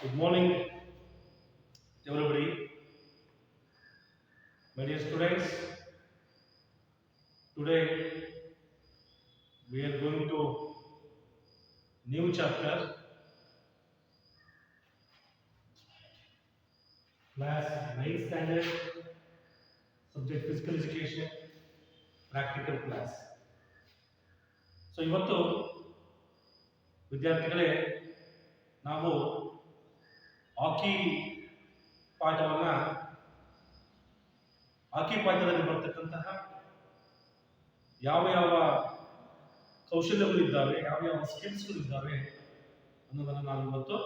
Good morning, everybody. My dear students, today we are going to new chapter, class 9th standard, subject physical education, practical class. So ಇವತ್ತು ವಿದ್ಯಾರ್ಥಿಗಳೇ ನಾವು ಹಾಕಿ ಪಾಠವನ್ನು ಹಾಕಿ ಪಾಠದಲ್ಲಿ ಬರ್ತಕ್ಕಂತಹ ಯಾವ ಯಾವ ಕೌಶಲ್ಯಗಳಿದ್ದಾವೆ, ಯಾವ ಯಾವ ಸ್ಕಿಲ್ಸ್ಗಳಿದ್ದಾವೆ ಅನ್ನೋದನ್ನು ನಾವು ಇವತ್ತು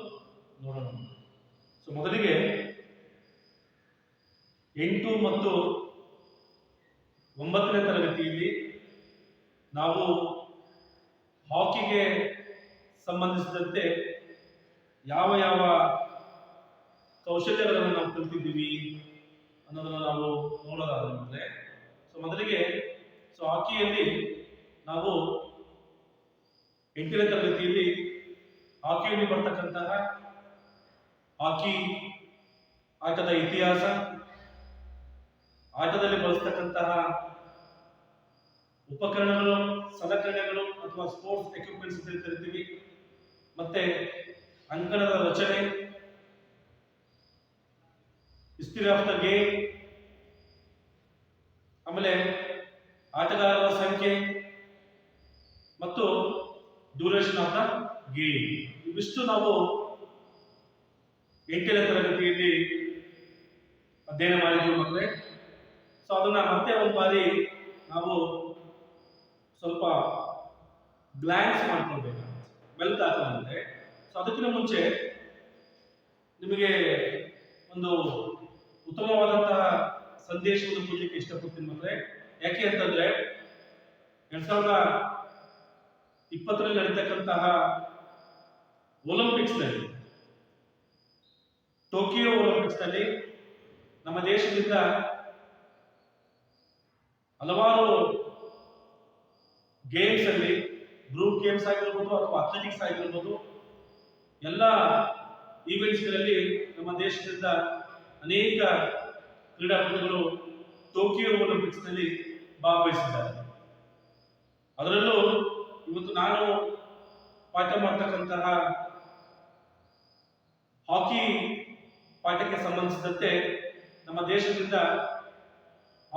ನೋಡೋಣ. ಸೊ ಮೊದಲಿಗೆ 8 ಮತ್ತು 9ನೇ ತರಗತಿಯಲ್ಲಿ ನಾವು ಹಾಕಿಗೆ ಸಂಬಂಧಿಸಿದಂತೆ ಯಾವ ಯಾವ ಕೌಶಲ್ಯಗಳನ್ನು ನಾವು ಕಲಿತಿದ್ದೀವಿ ಅನ್ನೋದನ್ನು ನಾವು ನೋಡೋದಾದ್ರೆ, ಸೊ ಮೊದಲಿಗೆ ಹಾಕಿಯಲ್ಲಿ ನಾವು 8ನೇ ತರಗತಿಯಲ್ಲಿ ಹಾಕಿಯಲ್ಲಿ ಬರ್ತಕ್ಕಂತಹ ಹಾಕಿ ಆಟದ ಇತಿಹಾಸ, ಆಟದಲ್ಲಿ ಬಳಸ್ತಕ್ಕಂತಹ ಉಪಕರಣಗಳು, ಸಲಕರಣೆಗಳು ಅಥವಾ ಸ್ಪೋರ್ಟ್ಸ್ ಎಕ್ವಿಪ್ಮೆಂಟ್ಸ್ ಅಂತ ಕರಿತೀವಿ, ಮತ್ತೆ ಅಂಕಣದ ರಚನೆ, ಹಿಸ್ಟರಿ ಆಫ್ ದ ಗೇಮ್, ಆಮೇಲೆ ಆಟಗಾರರ ಸಂಖ್ಯೆ ಮತ್ತು ಡ್ಯೂರೇಷನ್ ಆಫ್ ದ ಗೇಮ್, ಇವಿಷ್ಟು ನಾವು 8ನೇ ತರಗತಿಯಲ್ಲಿ ಅಧ್ಯಯನ ಮಾಡಿದ್ದೀವಿ ಮಕ್ಕಳೇ. ಸೊ ಅದನ್ನ ಮತ್ತೆ ಒಂದು ಬಾರಿ ನಾವು ಸ್ವಲ್ಪ ಗ್ಲಾನ್ಸ್ ಮಾಡ್ಕೊಳ್ಬೇಕು, ಮೆಲ್ತಾಗುತ್ತೆ. ಸೊ ಅದಕ್ಕಿಂತ ಮುಂಚೆ ನಿಮಗೆ ಒಂದು ಉತ್ತಮವಾದಂತಹ ಸಂದೇಶವನ್ನು ಕೊಡಲಿಕ್ಕೆ ಇಷ್ಟಪಡ್ತೀನಿ ಮಕ್ಕಳೇ. ಯಾಕೆ ಅಂತಂದ್ರೆ 2020ರಲ್ಲಿ ನಡೀತಕ್ಕಂತಹ ಒಲಿಂಪಿಕ್ಸ್ನಲ್ಲಿ, ಟೋಕಿಯೋ ಒಲಿಂಪಿಕ್ಸ್ನಲ್ಲಿ ನಮ್ಮ ದೇಶದಿಂದ ಹಲವಾರು ಗೇಮ್ಸ್ ಅಲ್ಲಿ, ಗ್ರೂಪ್ ಗೇಮ್ಸ್ ಆಗಿರ್ಬೋದು ಅಥವಾ ಅಥ್ಲೆಟಿಕ್ಸ್ ಆಗಿರ್ಬೋದು, ಎಲ್ಲ ಈವೆಂಟ್ಸ್ಗಳಲ್ಲಿ ನಮ್ಮ ದೇಶದಿಂದ ಅನೇಕ ಕ್ರೀಡಾಪಟುಗಳು ಟೋಕಿಯೋ ಒಲಿಂಪಿಕ್ಸ್ನಲ್ಲಿ ಭಾಗವಹಿಸಿದ್ದಾರೆ. ಅದರಲ್ಲೂ ಇವತ್ತು ನಾನು ಪಾಠ ಮಾಡ್ತಕ್ಕಂತಹ ಹಾಕಿ ಪಾಠಕ್ಕೆ ಸಂಬಂಧಿಸಿದಂತೆ ನಮ್ಮ ದೇಶದಿಂದ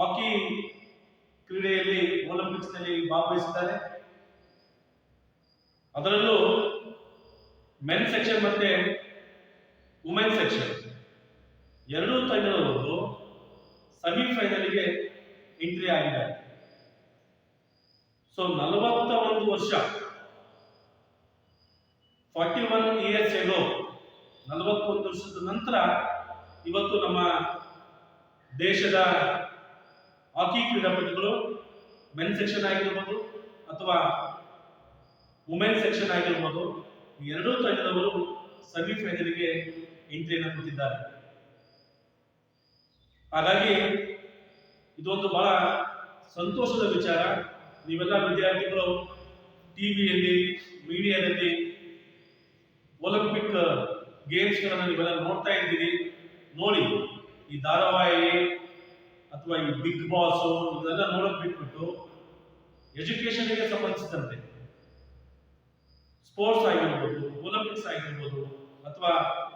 ಹಾಕಿ ಕ್ರೀಡೆಯಲ್ಲಿ ಒಲಿಂಪಿಕ್ಸ್ನಲ್ಲಿ ಭಾಗವಹಿಸಿದ್ದಾರೆ. ಅದರಲ್ಲೂ ಮೆನ್ ಸೆಕ್ಷನ್ ಮತ್ತೆ ವುಮೆನ್ ಸೆಕ್ಷನ್ ಎರಡೂ ತಂಡದವರು ಸೆಮಿಫೈನಲ್ಗೆ ಎಂಟ್ರಿ ಆಗಿದ್ದಾರೆ. ಸೊ 41 ವರ್ಷ, 41 ಇಯರ್ಸ್ ಎಗೋ, 41 ವರ್ಷದ ನಂತರ ಇವತ್ತು ನಮ್ಮ ದೇಶದ ಹಾಕಿ ಕ್ರೀಡಾಪಟುಗಳು ಮೆನ್ ಸೆಕ್ಷನ್ ಆಗಿರ್ಬೋದು ಅಥವಾ ವುಮೆನ್ ಸೆಕ್ಷನ್ ಆಗಿರ್ಬೋದು, ಎರಡೂ ತಂಡದವರು ಸೆಮಿಫೈನಲ್ಗೆ ಎಂಟ್ರಿಯನ್ನು ಕೊಟ್ಟಿದ್ದಾರೆ. ಹಾಗಾಗಿ ಇದೊಂದು ಬಹಳ ಸಂತೋಷದ ವಿಚಾರ. ನೀವೆಲ್ಲ ವಿದ್ಯಾರ್ಥಿಗಳು ಟಿವಿಯಲ್ಲಿ, ಮೀಡಿಯಾದಲ್ಲಿ ಒಲಿಂಪಿಕ್ ಗೇಮ್ಸ್ಗಳನ್ನು ನೀವೆಲ್ಲ ನೋಡ್ತಾ ಇದ್ದೀರಿ. ನೋಡಿ, ಈ ಧಾರಾವಾಹಿ ಅಥವಾ ಈ ಬಿಗ್ ಬಾಸ್ ಇದೆಲ್ಲ ನೋಡೋದು ಬಿಟ್ಬಿಟ್ಟು ಎಜುಕೇಶನ್ಗೆ ಸಂಬಂಧಿಸಿದಂತೆ ಸ್ಪೋರ್ಟ್ಸ್ ಆಗಿರ್ಬೋದು, ಒಲಿಂಪಿಕ್ಸ್ ಆಗಿರ್ಬೋದು, ಅಥವಾ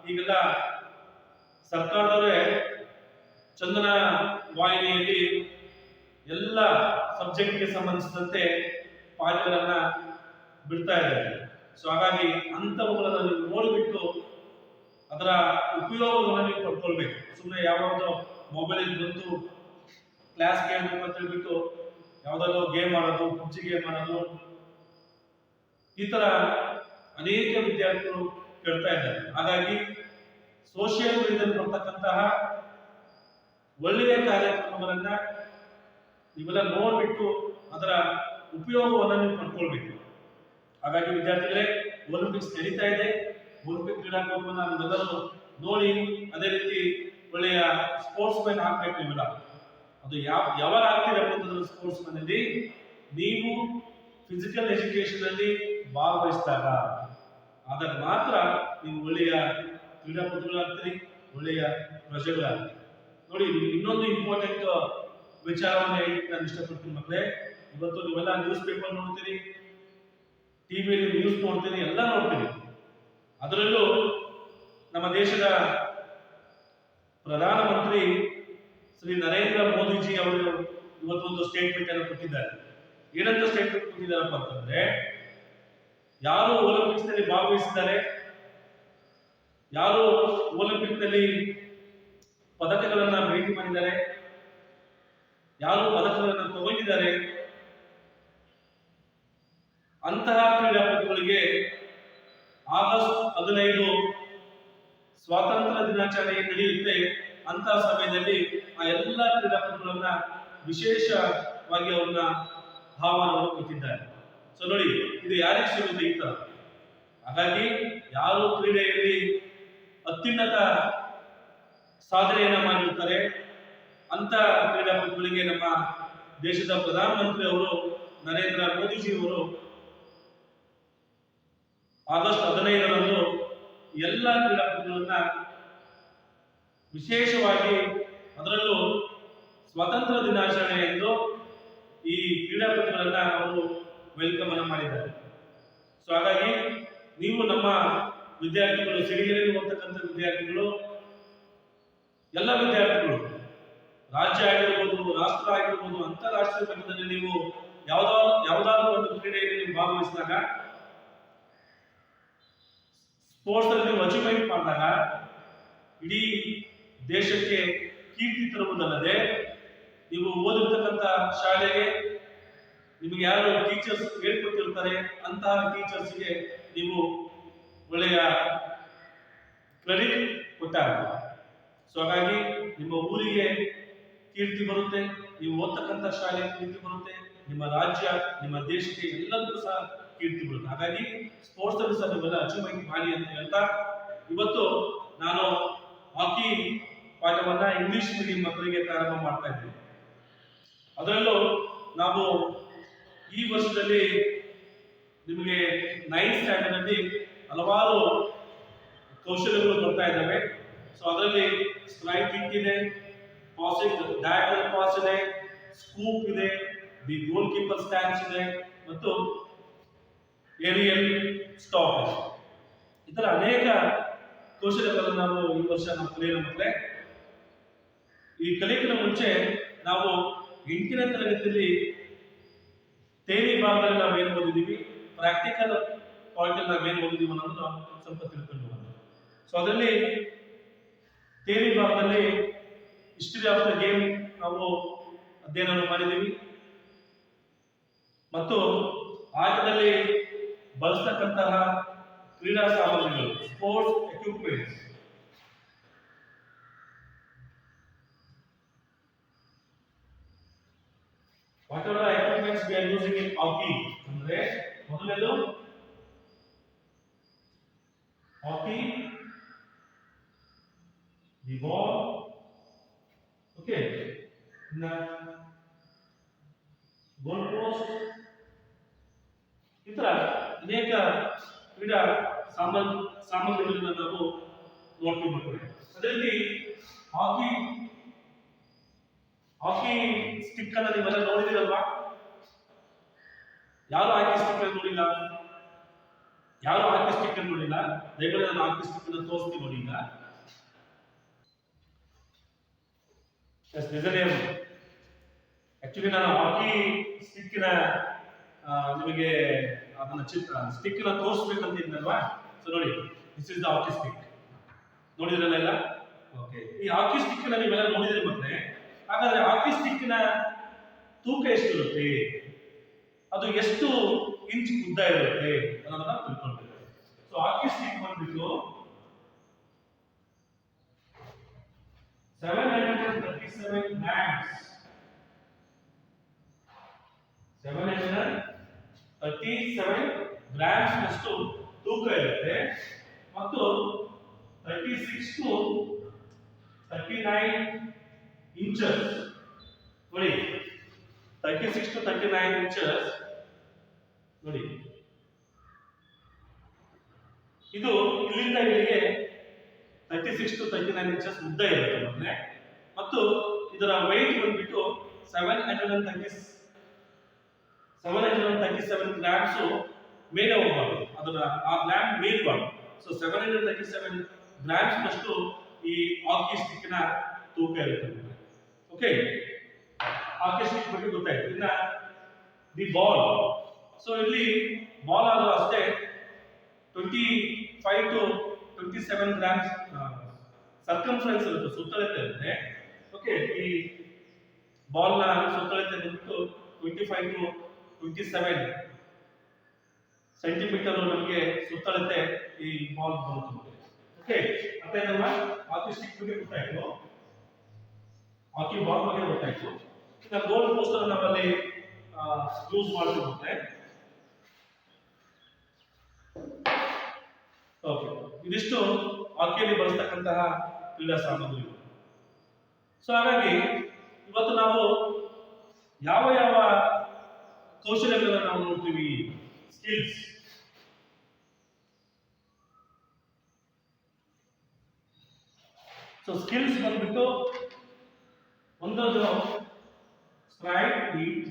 ಈಗೆಲ್ಲ ಸರ್ಕಾರದವರೇ ಚಂದನ ವಾಹಿನಿಯಲ್ಲಿ ಎಲ್ಲ ಸಬ್ಜೆಕ್ಟ್ಗೆ ಸಂಬಂಧಿಸಿದಂತೆ ಪಾಠಗಳನ್ನ ಬಿಡ್ತಾ ಇದ್ದಾರೆ. ಸೊ ಹಾಗಾಗಿ ಅಂಥವುಗಳನ್ನು ನೀವು ನೋಡಿಬಿಟ್ಟು ಅದರ ಉಪಯೋಗವನ್ನು ನೀವು ಪಡ್ಕೊಳ್ಬೇಕು. ಸುಮ್ಮನೆ ಯಾವ್ಯಾವುದೋ ಮೊಬೈಲ್ ಬಂತು ಕ್ಲಾಸ್ ಕೇಳಬೇಕು ಅಂತ ಹೇಳ್ಬಿಟ್ಟು ಯಾವುದಾದ್ರು ಗೇಮ್ ಆಡೋದು, ಪಬ್ಜಿ ಗೇಮ್ ಆಡೋದು, ಈ ತರ ಅನೇಕ ವಿದ್ಯಾರ್ಥಿಗಳು ಕೇಳ್ತಾ ಇದ್ದಾರೆ. ಹಾಗಾಗಿ ಸೋಷಿಯಲ್ ಮೀಡಿಯಾದಲ್ಲಿ ಬರ್ತಕ್ಕಂತಹ ಒಳ್ಳೆಯ ಕಾರ್ಯಕ್ರಮಗಳನ್ನ ನೀವೆಲ್ಲ ನೋಡ್ಬಿಟ್ಟು ಅದರ ಉಪಯೋಗವನ್ನು ನೀವು ಪಡ್ಕೊಳ್ಬೇಕು. ಹಾಗಾಗಿ ವಿದ್ಯಾರ್ಥಿಗಳೇ, ಒಲಿಂಪಿಕ್ಸ್ ನಡೀತಾ ಇದೆ, ಒಲಿಂಪಿಕ್ ಕ್ರೀಡಾಕೂಟವನ್ನು ನೀವೆಲ್ಲರೂ ನೋಡಿ ಅದೇ ರೀತಿ ಒಳ್ಳೆಯ ಸ್ಪೋರ್ಟ್ಸ್ ಮ್ಯಾನ್ ಆಗ್ಬೇಕು. ನೀವೆಲ್ಲ ಅದು ಯಾವಾಗ ಆಗ್ತೀರಪ್ಪ ಅಂತಂದ್ರೆ ಸ್ಪೋರ್ಟ್ಸ್ ಮ್ಯಾನಲ್ಲಿ ನೀವು ಫಿಸಿಕಲ್ ಎಜುಕೇಶನ್ ಅಲ್ಲಿ ಭಾಗವಹಿಸಿದಾಗ ಆದಾಗ ಮಾತ್ರ ನೀವು ಒಳ್ಳೆಯ ಕ್ರೀಡಾಪಟುಗಳಾಗ್ತೀರಿ, ಒಳ್ಳೆಯ ಪ್ರಜೆಗಳಾಗ್ತೀರಿ. ನೋಡಿ, ಇನ್ನೊಂದು ಇಂಪಾರ್ಟೆಂಟ್ ವಿಚಾರವನ್ನು ಹೇಳಲಿಕ್ಕೆ ನಾನು ಇಷ್ಟಪಡ್ತೀನಿ ಮಕ್ಕಳೇ. ಇವತ್ತು ನೀವೆಲ್ಲ ನ್ಯೂಸ್ ಪೇಪರ್ ನೋಡ್ತೀರಿ, ಟಿವಿಯಲ್ಲಿ ನ್ಯೂಸ್ ನೋಡ್ತೀರಿ, ಎಲ್ಲ ನೋಡ್ತೀರಿ. ಅದರಲ್ಲೂ ನಮ್ಮ ದೇಶದ ಪ್ರಧಾನಮಂತ್ರಿ ಶ್ರೀ ನರೇಂದ್ರ ಮೋದಿಜಿ ಅವರು ಇವತ್ತೊಂದು ಸ್ಟೇಟ್ಮೆಂಟ್ ಅನ್ನು ಕೊಟ್ಟಿದ್ದಾರೆ. ಏನಂತ ಸ್ಟೇಟ್ಮೆಂಟ್ ಕೊಟ್ಟಿದ್ದಾರಪ್ಪ ಅಂತಂದ್ರೆ, ಯಾರು ಒಲಿಂಪಿಕ್ಸ್ ನಲ್ಲಿ ಭಾಗವಹಿಸಿದ್ದಾರೆ, ಯಾರು ಒಲಿಂಪಿಕ್ ನಲ್ಲಿ ಪದಕಗಳನ್ನ ಭೇಟಿ ಮಾಡಿದ್ದಾರೆ, ಯಾರು ಪದಕಗಳನ್ನು ತಗೊಂಡಿದ್ದಾರೆ, ಅಂತಹ ಕ್ರೀಡಾಪಟುಗಳಿಗೆ ಆಗಸ್ಟ್ 15 ಸ್ವಾತಂತ್ರ್ಯ ದಿನಾಚರಣೆ ನಡೆಯುತ್ತೆ. ಅಂತಹ ಸಮಯದಲ್ಲಿ ಆ ಎಲ್ಲ ಕ್ರೀಡಾಪಟುಗಳನ್ನ ವಿಶೇಷವಾಗಿ ಅವ್ರನ್ನ ಆಹ್ವಾನವನ್ನು ಕೊಟ್ಟಿದ್ದಾರೆ. ಸೊ ನೋಡಿ, ಇದು ಯಾರಿಗೆ ಸಿಗುತ್ತೆ ಈ ತರ. ಹಾಗಾಗಿ ಯಾರು ಕ್ರೀಡೆಯಲ್ಲಿ ಅತ್ಯುನ್ನತ ಸಾಧನೆಯನ್ನ ಮಾಡಿರ್ತಾರೆ ಅಂತ ಕ್ರೀಡಾಪಟುಗಳಿಗೆ ನಮ್ಮ ದೇಶದ ಪ್ರಧಾನಮಂತ್ರಿ ಅವರು ನರೇಂದ್ರ ಮೋದಿಜಿ ಅವರು ಆಗಸ್ಟ್ 15ರಂದು ಎಲ್ಲ ಕ್ರೀಡಾಪಟುಗಳನ್ನ ವಿಶೇಷವಾಗಿ, ಅದರಲ್ಲೂ ಸ್ವಾತಂತ್ರ್ಯ ದಿನಾಚರಣೆ ಎಂದು ಈ ಕ್ರೀಡಾಪಟುಗಳನ್ನ ಅವರು ವೆಲ್ಕಮ್ ಅನ್ನು ಮಾಡಿದ್ದಾರೆ. ಸೊ ಹಾಗಾಗಿ ನೀವು ನಮ್ಮ ವಿದ್ಯಾರ್ಥಿಗಳು, ಸಿರಿಗೆರೆಯಲ್ಲಿ ಹೋಗ್ತಕ್ಕಂಥ ವಿದ್ಯಾರ್ಥಿಗಳು, ಎಲ್ಲ ವಿದ್ಯಾರ್ಥಿಗಳು, ರಾಜ್ಯ ಆಗಿರ್ಬೋದು, ರಾಷ್ಟ್ರ ಆಗಿರ್ಬೋದು, ಅಂತಾರಾಷ್ಟ್ರೀಯ ಮಟ್ಟದಲ್ಲಿ ನೀವು ಯಾವುದಾದ್ರೂ ಒಂದು ಕ್ರೀಡೆಯಲ್ಲಿ ನೀವು ಭಾಗವಹಿಸಿದಾಗ, ಸ್ಪೋರ್ಟ್ಸ್ ಅಲ್ಲಿ ನೀವು ಅಚೀವ್ಮೆಂಟ್ ಮಾಡಿದಾಗ ಇಡೀ ದೇಶಕ್ಕೆ ಕೀರ್ತಿ ತರುವುದಲ್ಲದೆ, ನೀವು ಓದಿರ್ತಕ್ಕಂಥ ಶಾಲೆಗೆ ನಿಮಗೆ ಯಾರು ಟೀಚರ್ಸ್ ಹೇಳ್ಕೊಟ್ಟಿರ್ತಾರೆ ಅಂತಹ ಟೀಚರ್ಸ್ಗೆ ನೀವು ಒಳ್ಳೆಯ ಕ್ರೆಡಿಟ್ ಕೊಟ್ಟಾಗ, ಸೊ ಹಾಗಾಗಿ ನಿಮ್ಮ ಊರಿಗೆ ಕೀರ್ತಿ ಬರುತ್ತೆ, ನೀವು ಓದ್ತಕ್ಕಂಥ ಶಾಲೆಗೆ ಕೀರ್ತಿ ಬರುತ್ತೆ, ನಿಮ್ಮ ರಾಜ್ಯ, ನಿಮ್ಮ ದೇಶಕ್ಕೆ ಎಲ್ಲದಕ್ಕೂ ಸಹ ಕೀರ್ತಿ ಬರುತ್ತೆ. ಹಾಗಾಗಿ ಸ್ಪೋರ್ಟ್ಸ್ ಅಲ್ಲಿ ಸಹ ನೀವೆಲ್ಲ ಅಚೀವ್ಮೆಂಟ್ ಮಾಡಿ ಅಂತ ಹೇಳ್ತಾ, ಇವತ್ತು ನಾನು ಹಾಕಿ ಪಾಠವನ್ನ ಇಂಗ್ಲಿಷ್ ಮೀಡಿಯಂ ಮಕ್ಕಳಿಗೆ ಪ್ರಾರಂಭ ಮಾಡ್ತಾ ಇದ್ದೀನಿ. ಅದರಲ್ಲೂ ನಾವು ಈ ವರ್ಷದಲ್ಲಿ ನಿಮಗೆ 9th ಸ್ಟ್ಯಾಂಡರ್ಡ್ ಅಲ್ಲಿ ಹಲವಾರು ಕೌಶಲ್ಯಗಳು ಬರ್ತಾ ಇದ್ದಾವೆ. ಸೊ ಅದರಲ್ಲಿ ಸ್ಟ್ರೈಕ್ ಕಿಕ್ ಇದೆ, ಪಾಸಿಂಗ್ ಡಯಾಗನಲ್ ಪಾಸ್ ಇದೆ, ಸ್ಕೂಪ್ ಇದೆ, ದಿ ಗೋಲ್ ಕೀಪರ್ ಸ್ಟ್ಯಾನ್ಸ್ ಇದೆ, ಮತ್ತು ಏರಿಯಲ್ ಸ್ಟಾಪ್ ಇದೆ. ಈ ತರ ಅನೇಕ ಕೌಶಲ್ಯಗಳನ್ನು ನಾವು ಈ ವರ್ಷ ನಾವು ಕಲಿಯೋಣ ಮಕ್ಕಳೇ. ಈ ಕಲಿಯಕ್ಕಿಂತ ಮುಂಚೆ ನಾವು 8ನೇ ತರಗತಿಯಲ್ಲಿ ಥಿಯರಿ ಭಾಗದಲ್ಲಿ ನಾವೇನು ಓದಿದೀವಿ, ಪ್ರಾಕ್ಟಿಕಲ್ ಪಾರ್ಟ್ ಅಲ್ಲಿ ನಾವೇನು ಓದಿದೀವಿ ಅನ್ನೋದನ್ನ ನಾವು ಸ್ವಲ್ಪ ತಿಳ್ಕೊಂಡು ಹೋಗೋಣ. ಸೊ ಅದರಲ್ಲಿ ಥಿಯರಿ ಭಾಗದಲ್ಲಿ ಹಿಸ್ಟರಿ ಆಫ್ ದ ಗೇಮ್ ನಾವು ಅಧ್ಯಯನ ಮಾಡಿದ್ದೀವಿ, ಮತ್ತು ಆಟದಲ್ಲಿ ಬಳಸತಕ್ಕಂತಹ ಕ್ರೀಡಾ ಸಾಮಗ್ರಿಗಳು, sports equipments, what are the equipments we are using in hockey? ಅಂದ್ರೆ ಮೊದಲನೇದು hockey, the ball, okay, goal post, ಇತರ ಅನೇಕ ಕ್ರೀಡಾ ಸಾಮಗ್ರಿಗಳನ್ನ ನಾವು ನೋಡ್ತೀವಿ. ಅದರಲ್ಲಿ ಹಾಕಿ ಸ್ಟಿಕ್ ಅನ್ನ ನೀವೆಲ್ಲ ನೋಡಿದಿರಲ್ವಾ? ಯಾರು ಹಾಕಿ ಸ್ಟಿಕ್ ಅನ್ನು ನೋಡಿಲ್ಲ? ಯಾರು ಹಾಕಿ ಸ್ಟಿಕ್ ಅನ್ನು ನೋಡಿಲ್ಲ? ದಯವಿಟ್ಟು ನಾನು ಹಾಕಿ ಸ್ಟಿಕ್ ಅನ್ನು ತೋರಿಸ್ತೀನಿ ನೋಡಿ. ಈಗ ಆಕ್ಚುಲಿ ನಾನು ಹಾಕಿ ಸ್ಟಿಕ್ನ ನಿಮಗೆ ಅದನ್ನ ಸ್ಟಿಕ್ ನ ತೋರಿಸ್ಬೇಕಂತ ಇದ್ದಲ್ವಾ? ಸೊ ನೋಡಿ, this is the hockey stick. ನೋಡಿದ್ರಲ್ಲ ಎಲ್ಲ? ಓಕೆ, ಈ ಹಾಕಿ ಸ್ಟಿಕ್ ನ ನೀವೆಲ್ಲ ನೋಡಿದ್ರಿ ಮತ್ತೆ. ಹಾಗಾದ್ರೆ ಹಾಕಿ ಸ್ಟಿಕ್ ನ ತೂಕ ಎಷ್ಟಿರುತ್ತೆ, ಅದು ಎಷ್ಟು ಇಂಚ್ ಉದ್ದ ಇರುತ್ತೆ ಅನ್ನೋದನ್ನ ತಿಳ್ಕೊಳ್ಬೇಕು. ಸೊ ಹಾಕಿ ಸ್ಟಿಕ್ ಬಂದ್ಬಿಟ್ಟು 737 grams, 737 grams ನಷ್ಟು ತೂಕ ಇರುತ್ತೆ, ಮತ್ತು 36 to 39 inches. ನೋಡಿ, 36 to 39 inches ನೋಡಿ. ಇದು ಇಲ್ಲಿಂದ ಇಲ್ಲಿಗೆ 36 to 39 ಇಂಚಸ್ ಉದ್ದ ಇರುತ್ತೆ ಮೊದಲೇ, ಮತ್ತು ಇದರ weight ಬಂದ್ಬಿಟ್ಟು 737 ಗ್ರಾಮ್ಸ್ ಮೇಲೆ ಹೋಗಬಾರ್ದು, ಅದರ ಆ ಗ್ರಾಮ್ ಮೀರಬಾರ್ದು. ಸೊ 737 ಗ್ರಾಮ್ಸ್ ನಷ್ಟು ಈ ಹಾಕಿ ಸ್ಟಿಕ್ ನ ತೂಕ ಇರುತ್ತೆ. ಓಕೆ, ಹಾಕಿ ಸ್ಟಿಕ್ ಬಗ್ಗೆ ಗೊತ್ತಾಯ್ತು. ಇನ್ನ ದಿ ಬಾಲ್. ಸೊ ಇಲ್ಲಿ ಬಾಲ್ ಆದ್ರೂ ಅಷ್ಟೇ 25 to 27 ಗ್ರಾಮ್ಸ್ ಸರ್ಕಂಫರೆನ್ಸ್ ಇರುತ್ತೆ, ಸುತ್ತಳತೆ ಇರುತ್ತೆ. ಓಕೆ, ಈ ಬಾಲ್ ನ ಸುತ್ತಳತೆ ಬಂದ್ಬಿಟ್ಟು 25 to 27 ಸೆಂಟಿಮೀಟರ್ ನಮಗೆ ಸುತ್ತಳತೆ ಈ ಬಾಲ್ ಬರುತ್ತೆ. ಓಕೆ, ಮತ್ತೆ ನಮ್ಮ ಹಾಕಿ ಸ್ಟಿಕ್ ಬಗ್ಗೆ ಗೊತ್ತಾಯ್ತು, ಹಾಕಿ ಬಾಲ್ ಬಗ್ಗೆ ಗೊತ್ತಾಯ್ತು. ಈಗ ಗೋಲ್ ಪೋಸ್ಟ್ ಅನ್ನು ನಾವಲ್ಲಿ ಯೂಸ್ ಮಾಡ್ತಿರುತ್ತೆ. ಓಕೆ, ಇದಿಷ್ಟು ಹಾಕಿಯಲ್ಲಿ ಬಳಸ್ತಕ್ಕಂತಹ ಕ್ರೀಡಾ ಸಾಮಗ್ರಿಗಳು. ಸೊ ಹಾಗಾಗಿ ಇವತ್ತು ನಾವು ಯಾವ ಯಾವ ಕೌಶಲ್ಯಗಳನ್ನ ನಾವು ನೋಡ್ತೀವಿ, ಸ್ಕಿಲ್ಸ್. ಸೊ ಸ್ಕಿಲ್ಸ್ ಬಂದ್ಬಿಟ್ಟು ಒಂದೊಂದು ಸ್ಟ್ರೈಕ್, ಹೀಟ್,